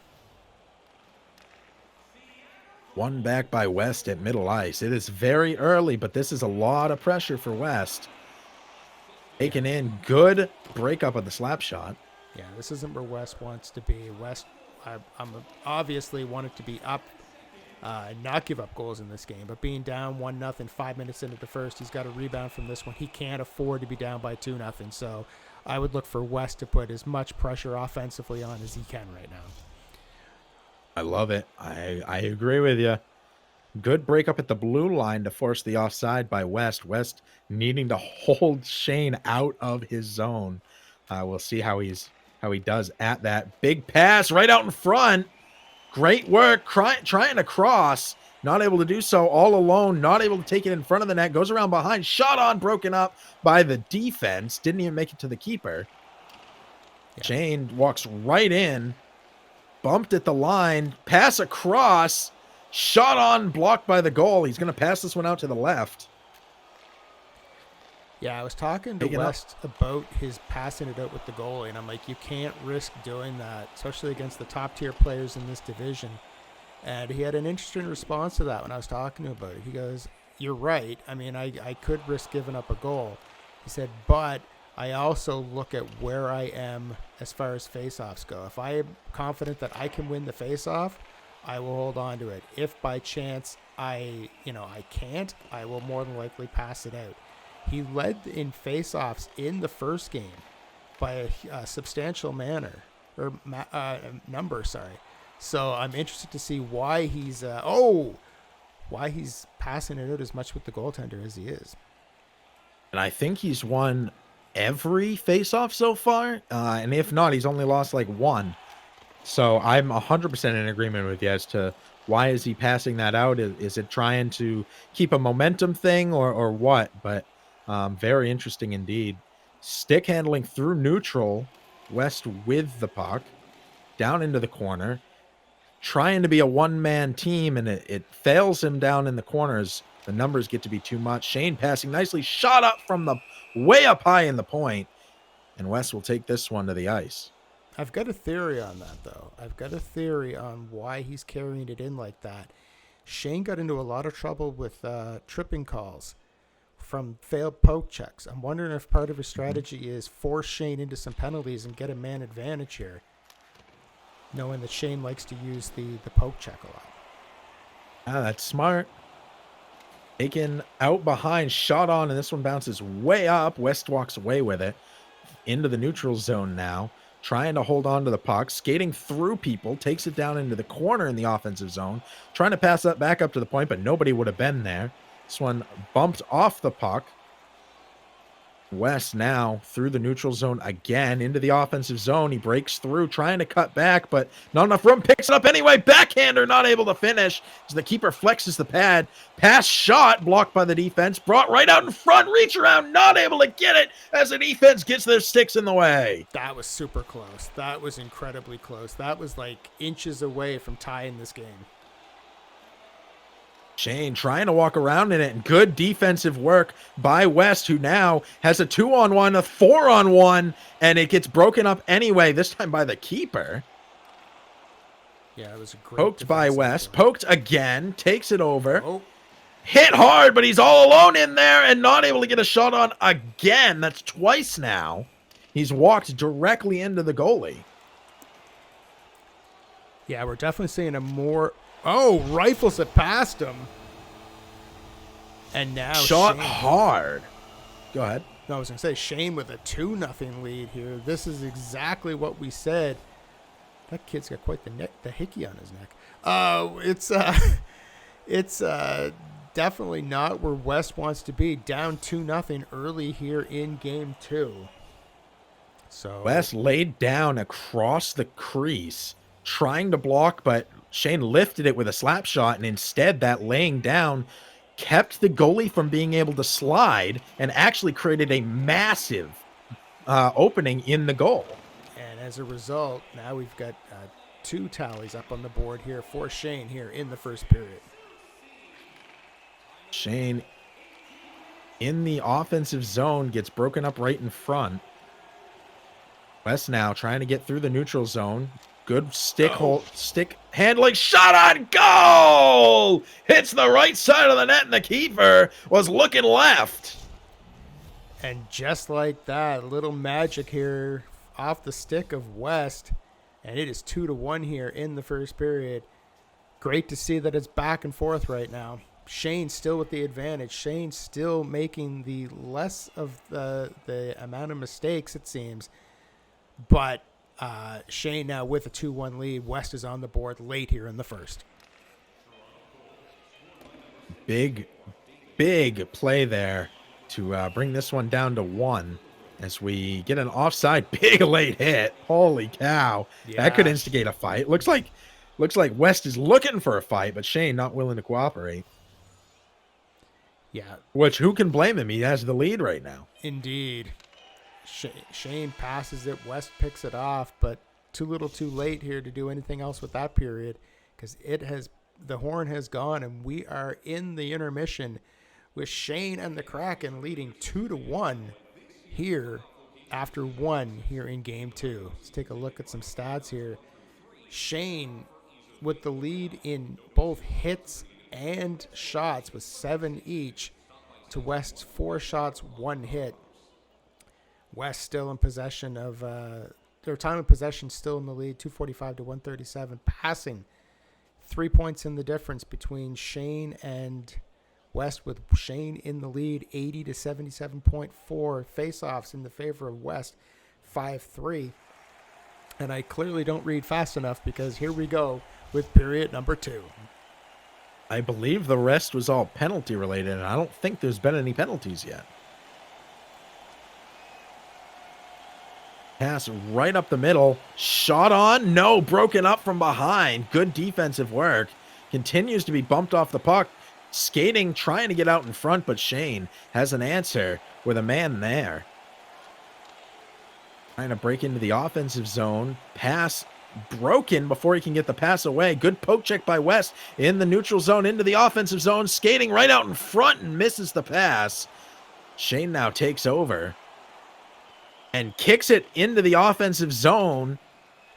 B: One back by West at middle ice. It is very early, but this is a lot of pressure for West. Taken in, good breakup of the slap shot.
A: Yeah, this isn't where West wants to be. West, I'm obviously wanted to be up and not give up goals in this game, but being down 1-0 5 minutes into the first, he's got a rebound from this one. He can't afford to be down by 2-0, so I would look for West to put as much pressure offensively on as he can right now.
B: I love it. I agree with you. Good breakup at the blue line to force the offside by West. West needing to hold Shane out of his zone. We'll see how he does at that. Big pass right out in front. Great work. Trying to cross. Not able to do so. All alone. Not able to take it in front of the net. Goes around behind. Shot on. Broken up by the defense. Didn't even make it to the keeper. Yeah. Shane walks right in. Bumped at the line. Pass across. Shot on. Blocked by the goal. He's going to pass this one out to the left.
A: Yeah, I was talking to West about his passing it out with the goalie, and I'm like, you can't risk doing that, especially against the top-tier players in this division. And he had an interesting response to that when I was talking to him about it. He goes, you're right. I could risk giving up a goal. He said, but I also look at where I am as far as face-offs go. If I am confident that I can win the face-off, I will hold on to it. If by chance I can't, I will more than likely pass it out. He led in face-offs in the first game by a substantial number. So I'm interested to see why he's passing it out as much with the goaltender as he is.
B: And I think he's won every face-off so far, and if not, he's only lost like one. So I'm 100% in agreement with you as to why is he passing that out. Is it trying to keep a momentum thing or what? But very interesting indeed. Stick handling through neutral. West with the puck. Down into the corner. Trying to be a one-man team, and it fails him down in the corners. The numbers get to be too much. Shane passing nicely. Shot up from the way up high in the point. And West will take this one to the ice.
A: I've got a theory on that, though. I've got a theory on why he's carrying it in like that. Shane got into a lot of trouble with tripping calls from failed poke checks. I'm wondering if part of his strategy is force Shane into some penalties and get a man advantage here, knowing that Shane likes to use the poke check a lot.
B: Ah, that's smart. Taken out behind, shot on, and this one bounces way up. West walks away with it. Into the neutral zone now. Trying to hold on to the puck. Skating through people. Takes it down into the corner in the offensive zone. Trying to pass that back up to the point, but nobody would have been there. This one bumped off the puck. West now through the neutral zone again into the offensive zone. He breaks through, trying to cut back, but not enough room. Picks it up anyway. Backhander not able to finish as the keeper flexes the pad. Pass shot blocked by the defense. Brought right out in front. Reach around, not able to get it as the defense gets their sticks in the way.
A: That was super close. That was incredibly close. That was like inches away from tying this game.
B: Shane trying to walk around in it, and good defensive work by West, who now has a 2-on-1, a 4-on-1, and it gets broken up anyway, this time by the keeper.
A: Yeah, it was a great
B: poked by West,
A: play.
B: poked again, takes it over.
A: Oh.
B: Hit hard, but he's all alone in there and not able to get a shot on again. That's twice now. He's walked directly into the goalie.
A: Yeah, we're definitely seeing a more... Oh, rifles it past him. And now
B: shot
A: Shane,
B: hard. Go ahead.
A: No, I was going to say Shane with a 2-0 lead here. This is exactly what we said. That kid's got quite the hickey on his neck. It's definitely not where West wants to be. Down 2-0 early here in game 2. So
B: West laid down across the crease, trying to block, but Shane lifted it with a slap shot, and instead that laying down kept the goalie from being able to slide and actually created a massive opening in the goal.
A: And as a result, now we've got 2 tallies up on the board here for Shane here in the first period.
B: Shane in the offensive zone gets broken up right in front. West now trying to get through the neutral zone. Good stick handling, shot on goal! Hits the right side of the net, and the keeper was looking left.
A: And just like that, a little magic here off the stick of West, and it is 2-1 here in the first period. Great to see that it's back and forth right now. Shane still with the advantage. Shane still making the less of the amount of mistakes, it seems, but Shane now with a 2-1 lead. West is on the board late here in the first.
B: Big play there to bring this one down to 1 as we get an offside. Big late hit. Holy cow. Yeah. That could instigate a fight. Looks like West is looking for a fight, but Shane not willing to cooperate.
A: Yeah.
B: Which, who can blame him? He has the lead right now.
A: Indeed. Shane passes it. West picks it off, but too little too late here to do anything else with that period, because the horn has gone, and we are in the intermission with Shane and the Kraken leading 2-1 here after 1 here in game 2. Let's take a look at some stats here. Shane with the lead in both hits and shots with 7 each to West's 4 shots, 1 hit. West still in possession of their time of possession, still in the lead, 245 to 137. Passing, 3 points in the difference between Shane and West, with Shane in the lead, 80 to 77.4. Face-offs in the favor of West, 5-3. And I clearly don't read fast enough, because here we go with period number 2.
B: I believe the rest was all penalty related, and I don't think there's been any penalties yet. Pass right up the middle. Shot on. No. Broken up from behind. Good defensive work. Continues to be bumped off the puck. Skating, trying to get out in front, but Shane has an answer with a man there. Trying to break into the offensive zone. Pass broken before he can get the pass away. Good poke check by West in the neutral zone into the offensive zone. Skating right out in front and misses the pass. Shane now takes over and kicks it into the offensive zone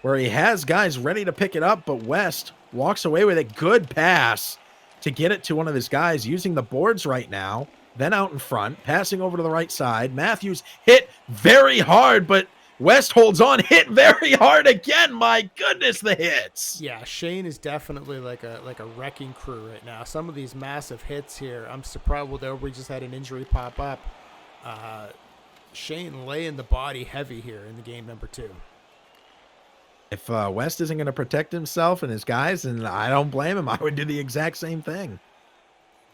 B: where he has guys ready to pick it up, but West walks away with a good pass to get it to one of his guys using the boards right now. Then out in front, passing over to the right side. Matthews hit very hard, but West holds on, hit very hard again. My goodness, the hits.
A: Yeah, Shane is definitely like a wrecking crew right now. Some of these massive hits here, I'm surprised. Well, there we just had an injury pop up. Shane laying the body heavy here in the game number 2.
B: If West isn't going to protect himself and his guys, and I don't blame him, I would do the exact same thing.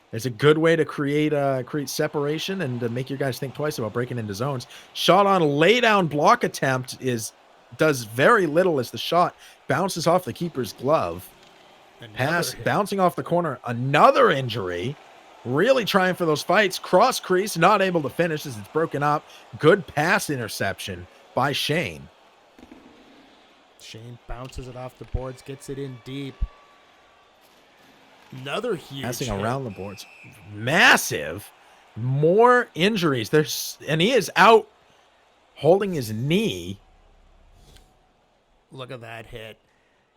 B: There's a good way to create separation and to make your guys think twice about breaking into zones. Shot on lay down block attempt does very little as the shot bounces off the keeper's glove. Pass bouncing off the corner. Another injury. Really trying for those fights. Cross crease, not able to finish as it's broken up. Good pass interception by Shane.
A: Shane bounces it off the boards, gets it in deep. Another huge
B: passing
A: hit.
B: Around the boards. Massive. More injuries. And he is out holding his knee.
A: Look at that hit.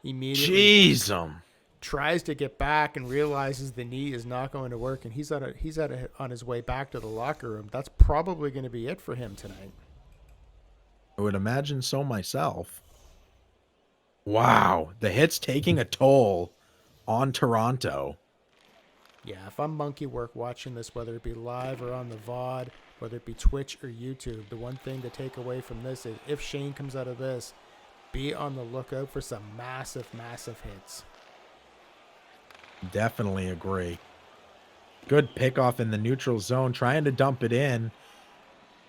A: Immediately
B: Jeez,
A: tries to get back and realizes the knee is not going to work, and he's on his way back to the locker room. That's probably going to be it for him tonight.
B: I would imagine so myself. Wow, the hit's taking a toll on Toronto.
A: Yeah, if I'm monkey work watching this, whether it be live or on the VOD, whether it be Twitch or YouTube, the one thing to take away from this is if Shane comes out of this, be on the lookout for some massive, massive hits.
B: Definitely agree. Good pickoff in the neutral zone, trying to dump it in.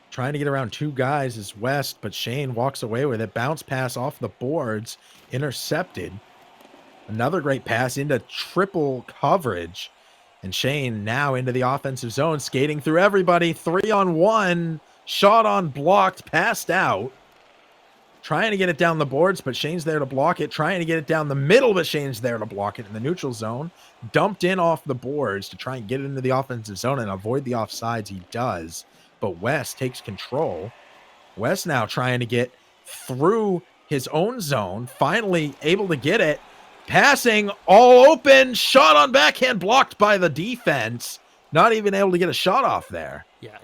B: Trying to get around 2 guys is West, but Shane walks away with it. Bounce pass off the boards, intercepted. Another great pass into triple coverage. And Shane now into the offensive zone, skating through everybody. 3-on-1, shot on blocked, passed out. Trying to get it down the boards, but Shane's there to block it. Trying to get it down the middle, but Shane's there to block it in the neutral zone. Dumped in off the boards to try and get it into the offensive zone and avoid the offsides. He does. But West takes control. West now trying to get through his own zone. Finally able to get it. Passing all open. Shot on backhand blocked by the defense. Not even able to get a shot off there.
A: Yeah,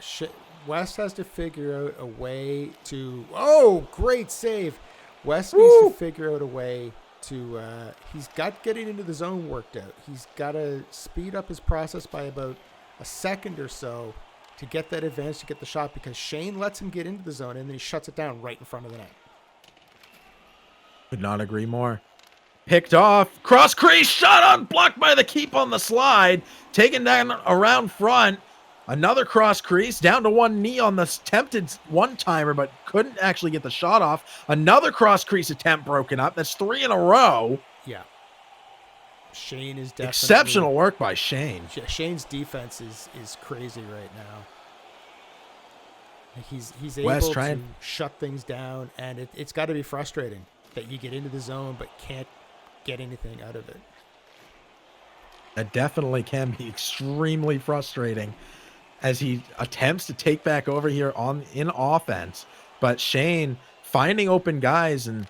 A: West has to figure out a way to... Oh, great save. West needs to figure out a way to... he's got getting into the zone worked out. He's got to speed up his process by about a second or so to get that advantage to get the shot, because Shane lets him get into the zone and then he shuts it down right in front of the net.
B: Could not agree more. Picked off. Cross crease. Shot on. Blocked by the keep on the slide. Taken down around front. Another cross crease. Down to one knee on the attempted one-timer, but couldn't actually get the shot off. Another cross crease attempt broken up. That's 3 in a row.
A: Yeah. Shane is definitely...
B: Exceptional work by Shane.
A: Shane's defense is crazy right now. He's able
B: West
A: to shut things down, and it's got to be frustrating that you get into the zone but can't get anything out of it.
B: That definitely can be extremely frustrating as he attempts to take back over here in offense. But Shane finding open guys, and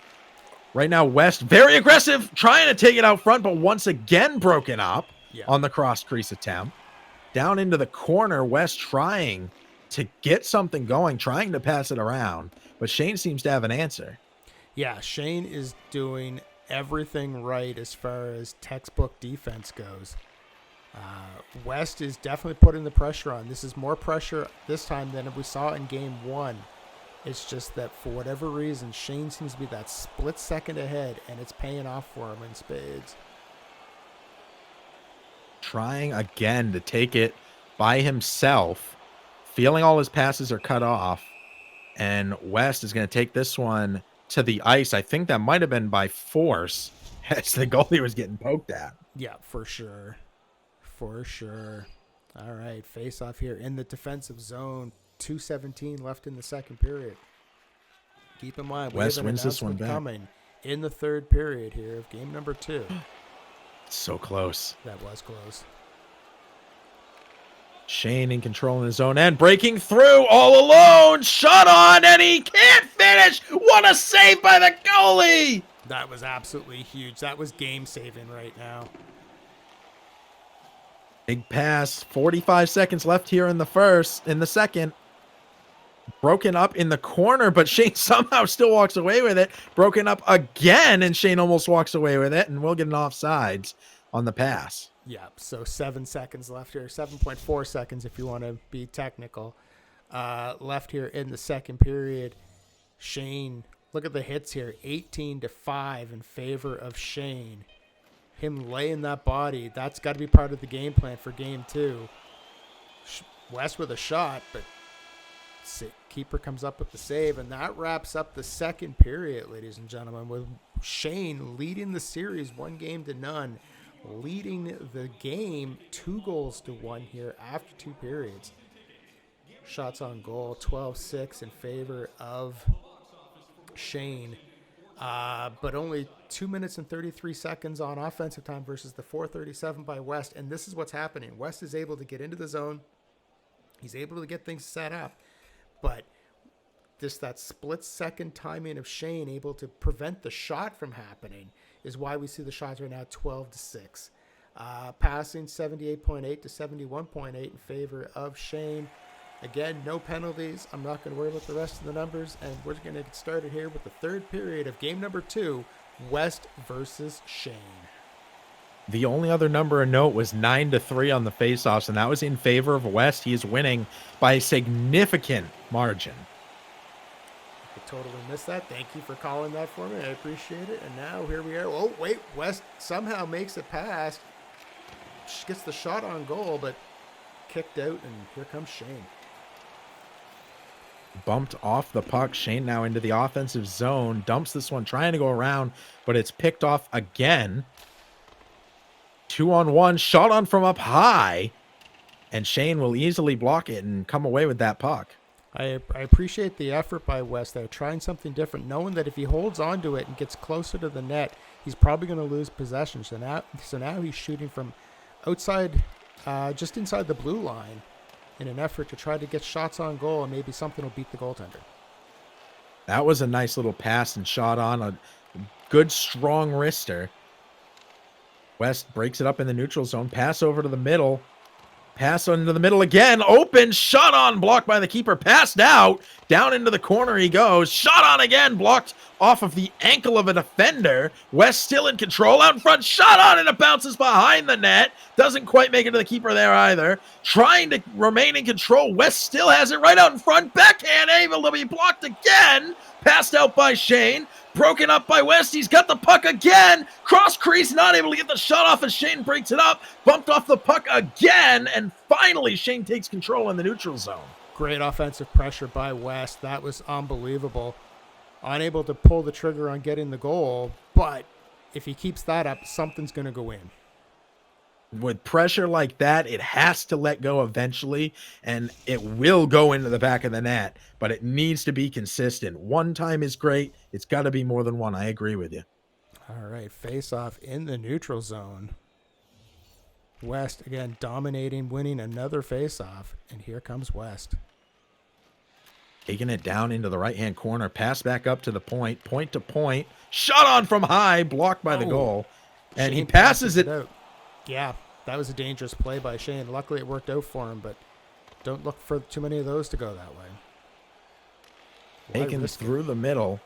B: right now West very aggressive, trying to take it out front, but once again broken up on the cross crease attempt. Down into the corner, West trying to get something going, trying to pass it around, but Shane seems to have an answer.
A: Yeah, Shane is doing everything right as far as textbook defense goes. West is definitely putting the pressure on. This is more pressure this time than we saw in game 1. It's just that for whatever reason, Shane seems to be that split second ahead, and it's paying off for him in spades.
B: Trying again to take it by himself, feeling all his passes are cut off, and West is going to take this one to the ice. I think that might have been by force as the goalie was getting poked at.
A: Yeah, for sure. For sure. All right, face off here in the defensive zone. 2:17 left in the second period. keep in mind,
B: West
A: we have an
B: wins this one
A: announcement
B: back.
A: coming in the third period here of game number 2.
B: So close.
A: That was close.
B: Shane in control in his own end, breaking through all alone. Shot on, and he can't finish. What a save by the goalie.
A: That was absolutely huge. That was game-saving right now.
B: Big pass. 45 seconds left here in the second. Broken up in the corner, but Shane somehow still walks away with it. Broken up again, and Shane almost walks away with it, and we'll get an offsides on the pass.
A: Yeah, so 7 seconds left here. 7.4 seconds if you want to be technical. Left here in the second period. Shane, look at the hits here. 18-5 in favor of Shane. Him laying that body, that's got to be part of the game plan for game 2. West with a shot, but keeper comes up with the save, and that wraps up the second period, ladies and gentlemen, with Shane leading the series 1-0, leading the game 2-1 here after 2 periods. Shots on goal, 12-6 in favor of Shane, but only 2 minutes and 33 seconds on offensive time versus the 4:37 by West, and this is what's happening. West is able to get into the zone. He's able to get things set up. But that split-second timing of Shane able to prevent the shot from happening is why we see the shots right now 12-6. Passing 78.8 to 71.8 in favor of Shane. Again, no penalties. I'm not going to worry about the rest of the numbers. And we're going to get started here with the third period of game number 2, West versus Shane.
B: The only other number of note was 9-3 on the faceoffs, and that was in favor of West. He is winning by a significant margin.
A: I totally missed that. Thank you for calling that for me. I appreciate it. And now here we are. Oh, wait. West somehow makes it past. Gets the shot on goal, but kicked out, and here comes Shane.
B: Bumped off the puck. Shane now into the offensive zone. Dumps this one, trying to go around, but it's picked off again. 2-on-1, shot on from up high, and Shane will easily block it and come away with that puck.
A: I appreciate the effort by West there, trying something different, knowing that if he holds on to it and gets closer to the net, he's probably going to lose possession. So now he's shooting from outside, just inside the blue line, in an effort to try to get shots on goal, and maybe something will beat the goaltender.
B: That was a nice little pass and shot on, a good strong wrister. West breaks it up in the neutral zone. Pass over to the middle. Pass into the middle again. Open. Shot on. Blocked by the keeper. Passed out. Down into the corner he goes. Shot on again. Blocked off of the ankle of a defender. West still in control. Out in front. Shot on, and it bounces behind the net. Doesn't quite make it to the keeper there either. Trying to remain in control. West still has it right out in front. Backhand able to be blocked again. Passed out by Shane. Broken up by West. He's got the puck again. Cross crease, not able to get the shot off as Shane breaks it up. Bumped off the puck again. And finally, Shane takes control in the neutral zone.
A: Great offensive pressure by West. That was unbelievable. Unable to pull the trigger on getting the goal. But if he keeps that up, something's going to go in.
B: With pressure like that, it has to let go eventually, and it will go into the back of the net, but it needs to be consistent. One time is great. It's got to be more than one. I agree with you.
A: All right, face-off in the neutral zone. West, again, dominating, winning another face-off, and here comes West.
B: Taking it down into the right-hand corner, pass back up to the point to point. Shot on from high, blocked by the goal, and
A: Shane
B: he passes it
A: out. Yeah, that was a dangerous play by Shane. Luckily, it worked out for him, but don't look for too many of those to go that way.
B: Taken through the middle.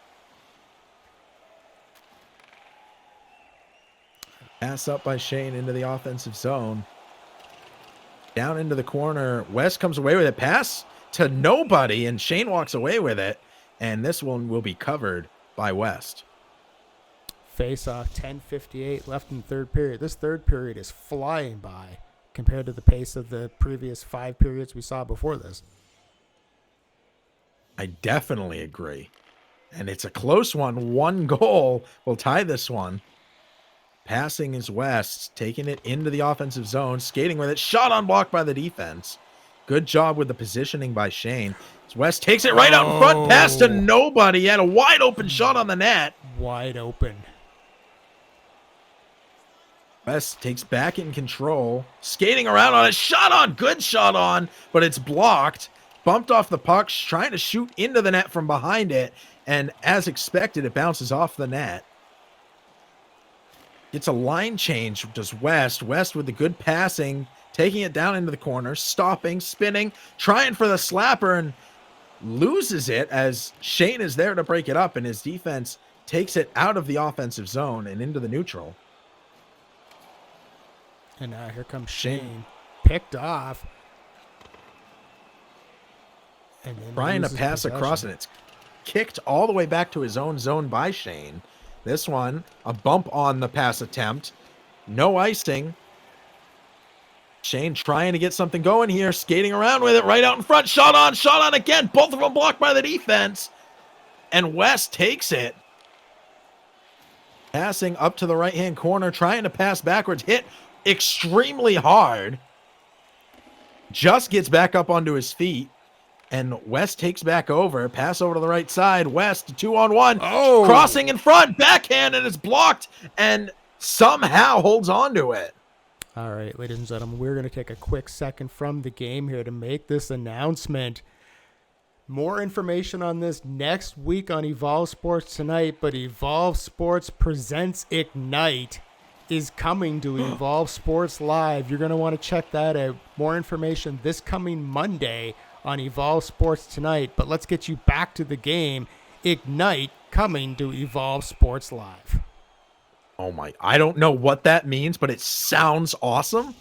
B: Pass up by Shane into the offensive zone. Down into the corner. West comes away with it. Pass to nobody, and Shane walks away with it. And this one will be covered by West.
A: Face-off, 10:58 left in the third period. This third period is flying by compared to the pace of the previous 5 periods we saw before this.
B: I definitely agree. And it's a close one. 1 goal will tie this one. Passing is West, taking it into the offensive zone, skating with it. Shot on block by the defense. Good job with the positioning by Shane. West takes it right out in front, pass to nobody. He had a wide open shot on the net.
A: Wide open.
B: West takes back in control, skating around on it, shot on, good shot on, but it's blocked. Bumped off the puck, trying to shoot into the net from behind it, and as expected, it bounces off the net. It's a line change, does West. West with the good passing, taking it down into the corner, stopping, spinning, trying for the slapper, and loses it as Shane is there to break it up, and his defense takes it out of the offensive zone and into the neutral.
A: And now here comes Shane. Picked off. And then
B: trying to pass across, and it's kicked all the way back to his own zone by Shane. This one, a bump on the pass attempt. No icing. Shane trying to get something going here, skating around with it right out in front. Shot on again. Both of them blocked by the defense. And West takes it. Passing up to the right-hand corner, trying to pass backwards. Hit extremely hard. Just gets back up onto his feet. And West takes back over. Pass over to the right side. West 2-on-1.
A: Oh.
B: Crossing in front. Backhand, and it's blocked. And somehow holds on to it.
A: All right, ladies and gentlemen, we're going to take a quick second from the game here to make this announcement. More information on this next week on Evolve Sports Tonight, but Evolve Sports Presents Ignite is coming to Evolve Sports Live. You're going to want to check that out. More information this coming Monday on Evolve Sports Tonight, but let's get you back to the game. Ignite coming to Evolve Sports Live.
B: Oh my, I don't know what that means, but it sounds awesome.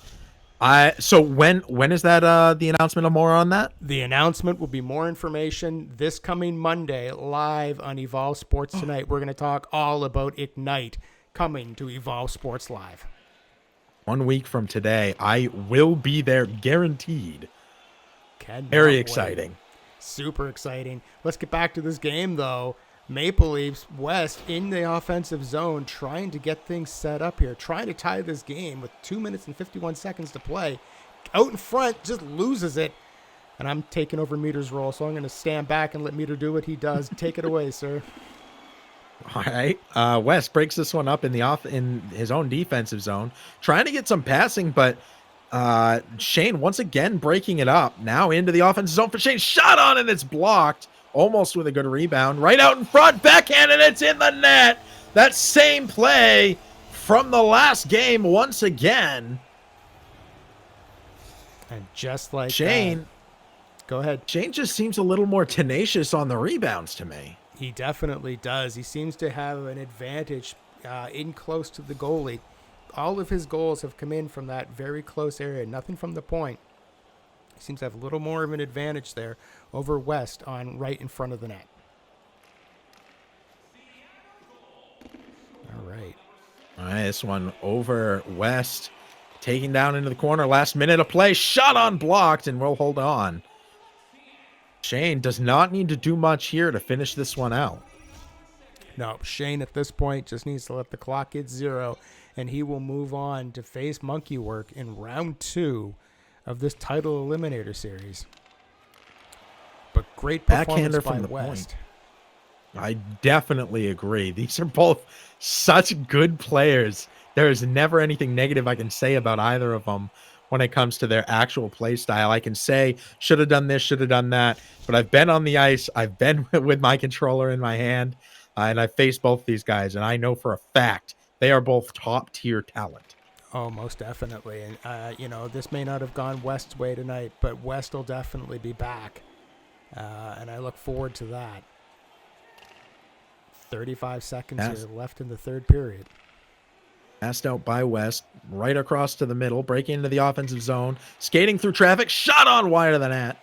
B: So when is that the announcement of more on that?
A: The announcement will be more information this coming Monday live on Evolve Sports Tonight. We're going to talk all about Ignite coming to Evolve Sports Live.
B: 1 week from today, I will be there guaranteed.
A: Very
B: exciting.
A: Super exciting. Let's get back to this game though. Maple Leafs West in the offensive zone, trying to get things set up here, trying to tie this game with 2 minutes and 51 seconds to play. Out in front, just loses it. And I'm taking over Meter's role, so I'm going to stand back and let Meter do what he does. Take it away, sir.
B: All right. West breaks this one up in his own defensive zone, trying to get some passing, but Shane once again breaking it up. Now into the offensive zone for Shane. Shot on, and it's blocked. Almost with a good rebound. Right out in front. Backhand, and it's in the net. That same play from the last game once again.
A: And just like
B: Shane.
A: Go ahead.
B: Shane just seems a little more tenacious on the rebounds to me.
A: He definitely does. He seems to have an advantage in close to the goalie. All of his goals have come in from that very close area. Nothing from the point. He seems to have a little more of an advantage there over West on right in front of the net. All right.
B: All right, this one over West. Taking down into the corner. Last minute of play. Shot on, blocked, and we'll hold on. Shane does not need to do much here to finish this one out.
A: No, Shane at this point just needs to let the clock hit 0, and he will move on to face Monkey Work in round 2 of this Title Eliminator Series. But great performance
B: Backhander
A: by
B: from the
A: West.
B: Point. I definitely agree. These are both such good players. There is never anything negative I can say about either of them when it comes to their actual play style. I can say, should have done this, should have done that. But I've been on the ice. I've been with my controller in my hand. And I've faced both these guys. And I know for a fact they are both top-tier talent.
A: Oh, most definitely. And, this may not have gone West's way tonight, but West will definitely be back. And I look forward to that. 35 seconds here left in the third period.
B: Passed out by West, right across to the middle, breaking into the offensive zone, skating through traffic, shot on wide of the net.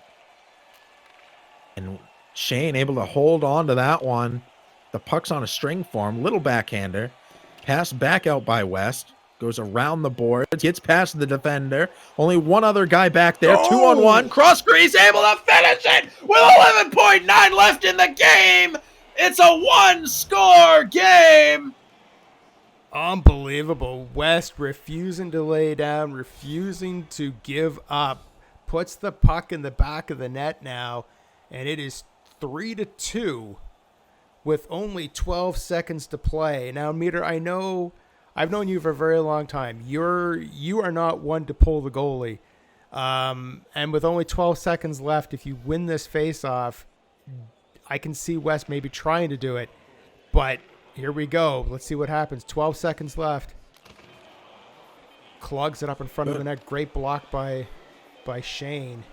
B: And Shane able to hold on to that one. The puck's on a string for him, little backhander. Pass back out by West. Goes around the boards, gets past the defender. Only one other guy back there. 2-on-1. Cross crease, able to finish it with 11.9 left in the game. It's a one-score game.
A: Unbelievable. West refusing to lay down, refusing to give up. puts the puck in the back of the net now, and it is 3-2 with only 12 seconds to play. Now, Meter, I know I've known you for a very long time. You are not one to pull the goalie. And with only 12 seconds left, if you win this face-off, I can see West maybe trying to do it. But here we go. Let's see what happens. 12 seconds left. Clugs it up in front of the net. Great block by Shane.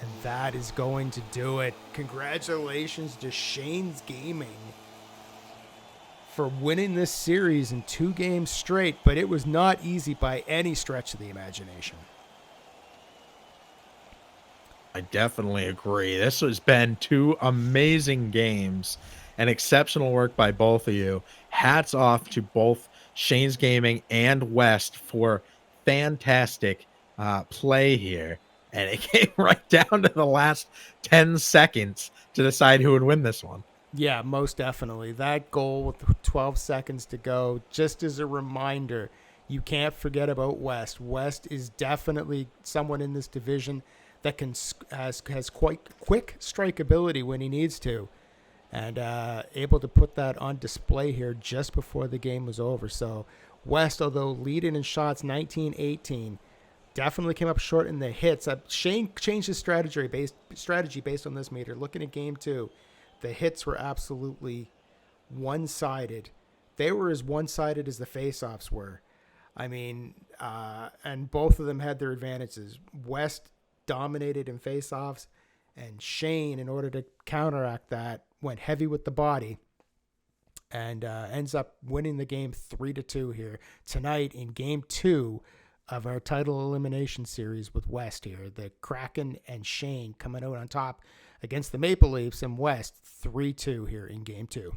A: And that is going to do it. Congratulations to ShanesGaming for winning this series in 2 games straight, but it was not easy by any stretch of the imagination.
B: I definitely agree. This has been 2 amazing games and exceptional work by both of you. Hats off to both ShanesGaming and West for fantastic play here. And it came right down to the last 10 seconds to decide who would win this one.
A: Yeah, most definitely. That goal with 12 seconds to go, just as a reminder, you can't forget about West. West is definitely someone in this division that has quite quick strike ability when he needs to, and able to put that on display here just before the game was over. So West, although leading in shots 19-18, definitely came up short in the hits. Shane changed his strategy based on this, Meter. Looking at game 2, the hits were absolutely one-sided. They were as one-sided as the face-offs were. I mean, and both of them had their advantages. West dominated in face-offs, and Shane, in order to counteract that, went heavy with the body and ends up winning the game 3-2 here tonight in game 2 of our Title Elimination Series with West here. The Kraken and Shane coming out on top against the Maple Leafs, and West 3-2 here in game 2.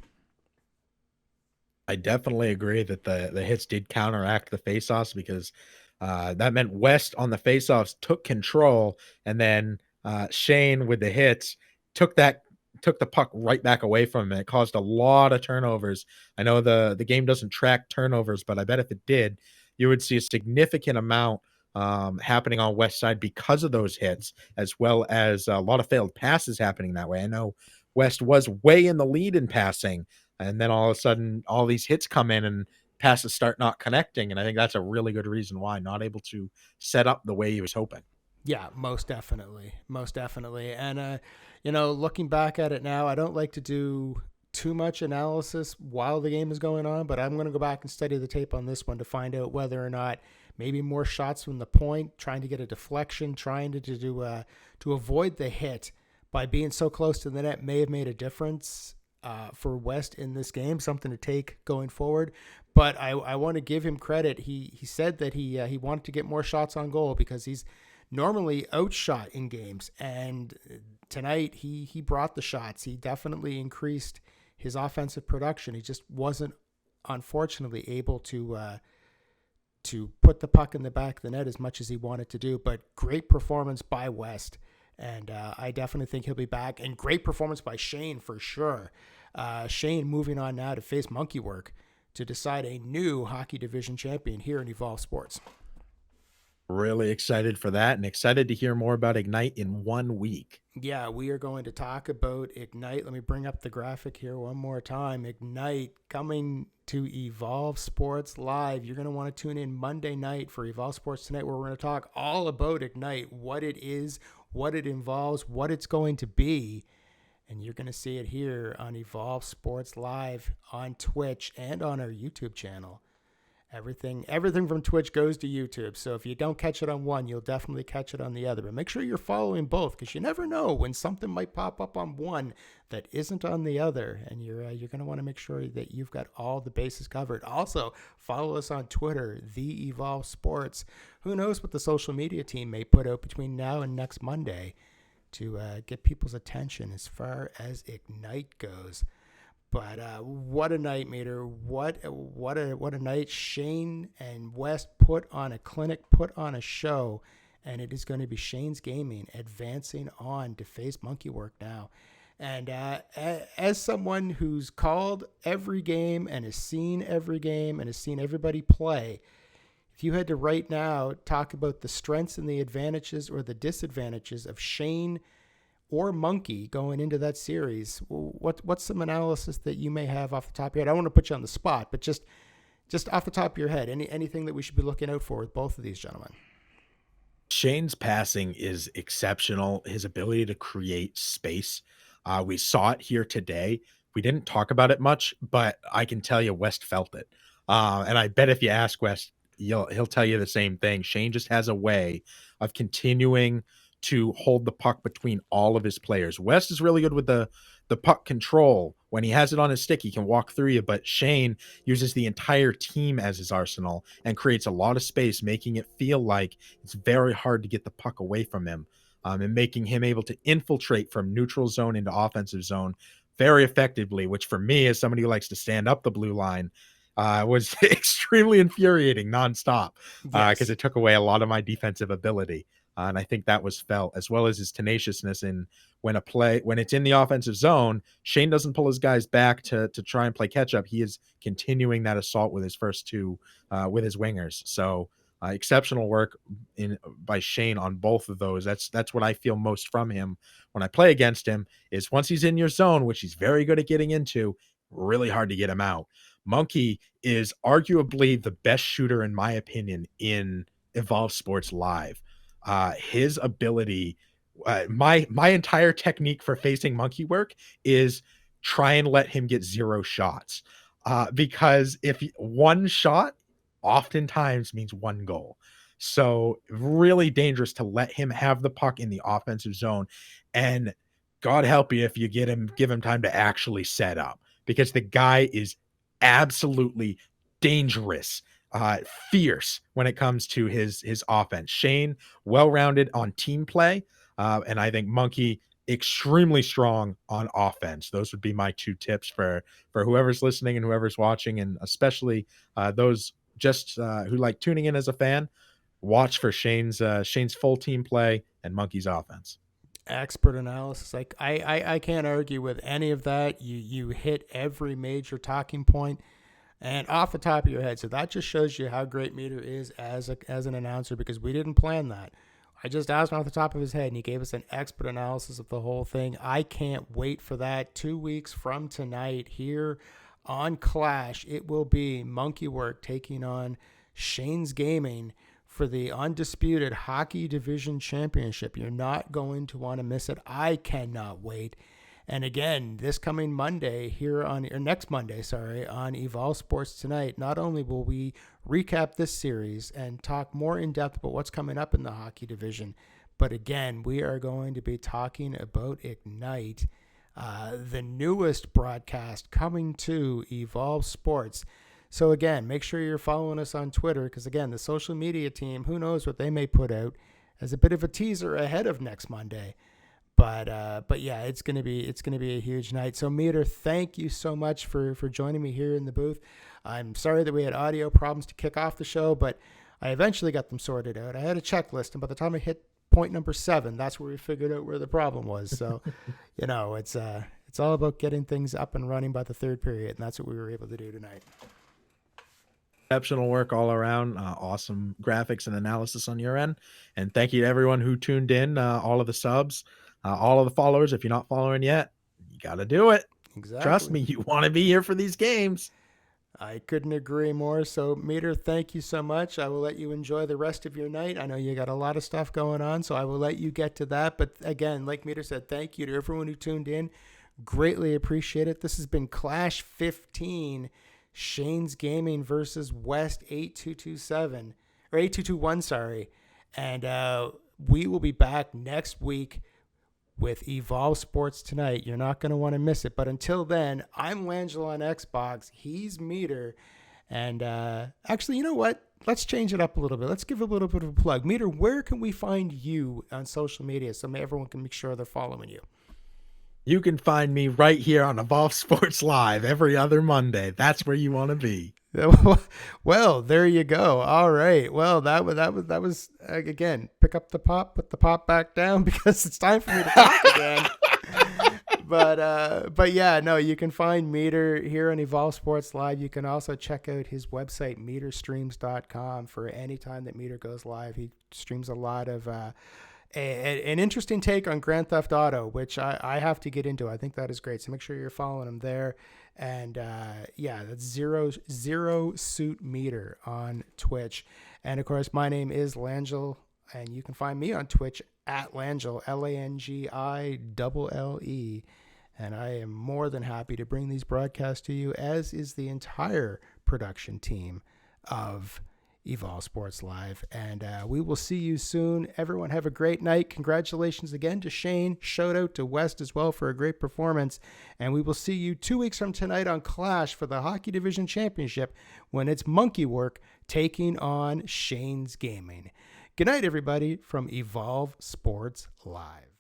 B: I definitely agree that the hits did counteract the faceoffs, because that meant West on the faceoffs took control, and then Shane with the hits took the puck right back away from him. It caused a lot of turnovers. I know the game doesn't track turnovers, but I bet if it did, you would see a significant amount happening on West side because of those hits, as well as a lot of failed passes happening that way. I know West was way in the lead in passing, and then all of a sudden all these hits come in and passes start not connecting, and I think that's a really good reason why, not able to set up the way he was hoping.
A: Yeah, most definitely. And looking back at it now, I don't like to do too much analysis while the game is going on, but I'm going to go back and study the tape on this one to find out whether or not maybe more shots from the point, trying to get a deflection, trying to avoid the hit by being so close to the net may have made a difference for West in this game, something to take going forward. But I want to give him credit. He said that he wanted to get more shots on goal because he's normally outshot in games, and tonight he brought the shots. He definitely increased his offensive production. He just wasn't, unfortunately, able to put the puck in the back of the net as much as he wanted to do. But great performance by West, and I definitely think he'll be back. And great performance by Shane for sure. Shane moving on now to face Monkey Work to decide a new hockey division champion here in Evolve Sports.
B: Really excited for that, and excited to hear more about Ignite in 1 week.
A: Yeah, we are going to talk about Ignite. Let me bring up the graphic here one more time. Ignite coming to Evolve Sports Live. You're going to want to tune in Monday night for Evolve Sports Tonight, where we're going to talk all about Ignite, what it is, what it involves, what it's going to be. And you're going to see it here on Evolve Sports Live on Twitch and on our YouTube channel. Everything from Twitch goes to YouTube. So if you don't catch it on one, you'll definitely catch it on the other. But make sure you're following both, because you never know when something might pop up on one that isn't on the other. And you're going to want to make sure that you've got all the bases covered. Also, follow us on Twitter, The Evolve Sports. Who knows what the social media team may put out between now and next Monday to get people's attention as far as Ignite goes. But what a night, Meter. What a night. Shane and West put on a clinic, put on a show, and it is going to be
B: ShanesGaming
A: advancing on to face Monkey Work now. And as someone who's called every game and has seen every game and has seen everybody play, if you had to right now talk about the strengths and the advantages or the disadvantages of Shane or Monkey going into that series, what's some analysis that you may have off the top of your head? I don't want to put you on the spot, but just off the top of your head, anything that we should be looking out for with both of these gentlemen?
B: Shane's passing is exceptional. His ability to create space. We saw it here today. We didn't talk about it much, but I can tell you West felt it. And I bet if you ask West, he'll tell you the same thing. Shane just has a way of continuing to hold the puck between all of his players. West is really good with the puck control. When he has it on his stick, he can walk through you, but Shane uses the entire team as his arsenal and creates a lot of space, making it feel like it's very hard to get the puck away from him, and making him able to infiltrate from neutral zone into offensive zone very effectively, which for me, as somebody who likes to stand up the blue line, was extremely infuriating nonstop, because it took away a lot of my defensive ability. And I think that was felt, as well as his tenaciousness in when it's in the offensive zone, Shane doesn't pull his guys back to try and play catch up. He is continuing that assault with his first two, with his wingers. So exceptional work by Shane on both of those. That's what I feel most from him when I play against him, is once he's in your zone, which he's very good at getting into, really hard to get him out. Monkey is arguably the best shooter, in my opinion, in Evolve Sports Live. His ability, my entire technique for facing Monkey work is try and let him get 0 shots, because if one shot oftentimes means 1 goal. So really dangerous to let him have the puck in the offensive zone, and God help you if you give him time to actually set up, because the guy is absolutely dangerous, fierce when it comes to his offense. Shane, well-rounded on team play, and I think Monkey extremely strong on offense. Those would be my 2 tips for whoever's listening and whoever's watching, and especially those just who like tuning in as a fan. Watch for Shane's full team play and Monkey's offense.
A: Expert analysis. Like I can't argue with any of that. You hit every major talking point, and off the top of your head. So that just shows you how great Meter is as an announcer, because we didn't plan that. I just asked him off the top of his head, and he gave us an expert analysis of the whole thing. I can't wait for that. 2 weeks from tonight here on Clash, it will be Monkey Work taking on ShanesGaming for the undisputed Hockey Division Championship. You're not going to want to miss it. I cannot wait. And again, this coming Monday next Monday, on Evolve Sports Tonight, not only will we recap this series and talk more in depth about what's coming up in the hockey division, but again, we are going to be talking about Ignite, the newest broadcast coming to Evolve Sports. So again, make sure you're following us on Twitter, because again, the social media team, who knows what they may put out as a bit of a teaser ahead of next Monday. But yeah, it's gonna be a huge night. So Meter, thank you so much for joining me here in the booth. I'm sorry that we had audio problems to kick off the show, but I eventually got them sorted out. I had a checklist, and by the time I hit point number 7, that's where we figured out where the problem was. So, it's all about getting things up and running by the 3rd period, and that's what we were able to do tonight.
B: Exceptional work all around. Awesome graphics and analysis on your end, and thank you to everyone who tuned in. All of the subs. All of the followers. If you're not following yet, you got to do it.
A: Exactly.
B: Trust me, you want to be here for these games.
A: I couldn't agree more. So, Meter, thank you so much. I will let you enjoy the rest of your night. I know you got a lot of stuff going on, so I will let you get to that. But again, like Meter said, thank you to everyone who tuned in. Greatly appreciate it. This has been Clash 15, ShanesGaming versus West8227, or 8221, sorry. And we will be back next week with Evolve Sports Tonight. You're not going to want to miss it. But until then, I'm Langelo on Xbox. He's Meter. And actually, you know what? Let's change it up a little bit. Let's give a little bit of a plug. Meter, where can we find you on social media so everyone can make sure they're following you?
B: You can find me right here on Evolve Sports Live every other Monday. That's where you want to be.
A: Well, there you go. All right. Well, that was again, pick up the pop, put the pop back down, because it's time for me to talk again. But yeah, no, you can find Meter here on Evolve Sports Live. You can also check out his website, meterstreams.com, for any time that Meter goes live. He streams a lot of an interesting take on Grand Theft Auto, which I have to get into. I think that is great. So make sure you're following him there. And yeah, that's zero suit Meter on Twitch. And of course, my name is Langell, and you can find me on Twitch at Langell, LANGILLE. And I am more than happy to bring these broadcasts to you, as is the entire production team of Evolve Sports Live. And we will see you soon. Everyone have a great night. Congratulations again to Shane. Shout out to West as well for a great performance. And we will see you 2 weeks from tonight on Clash for the Hockey Division Championship, when it's Monkey Work taking on ShanesGaming. Good night, everybody, from Evolve Sports Live.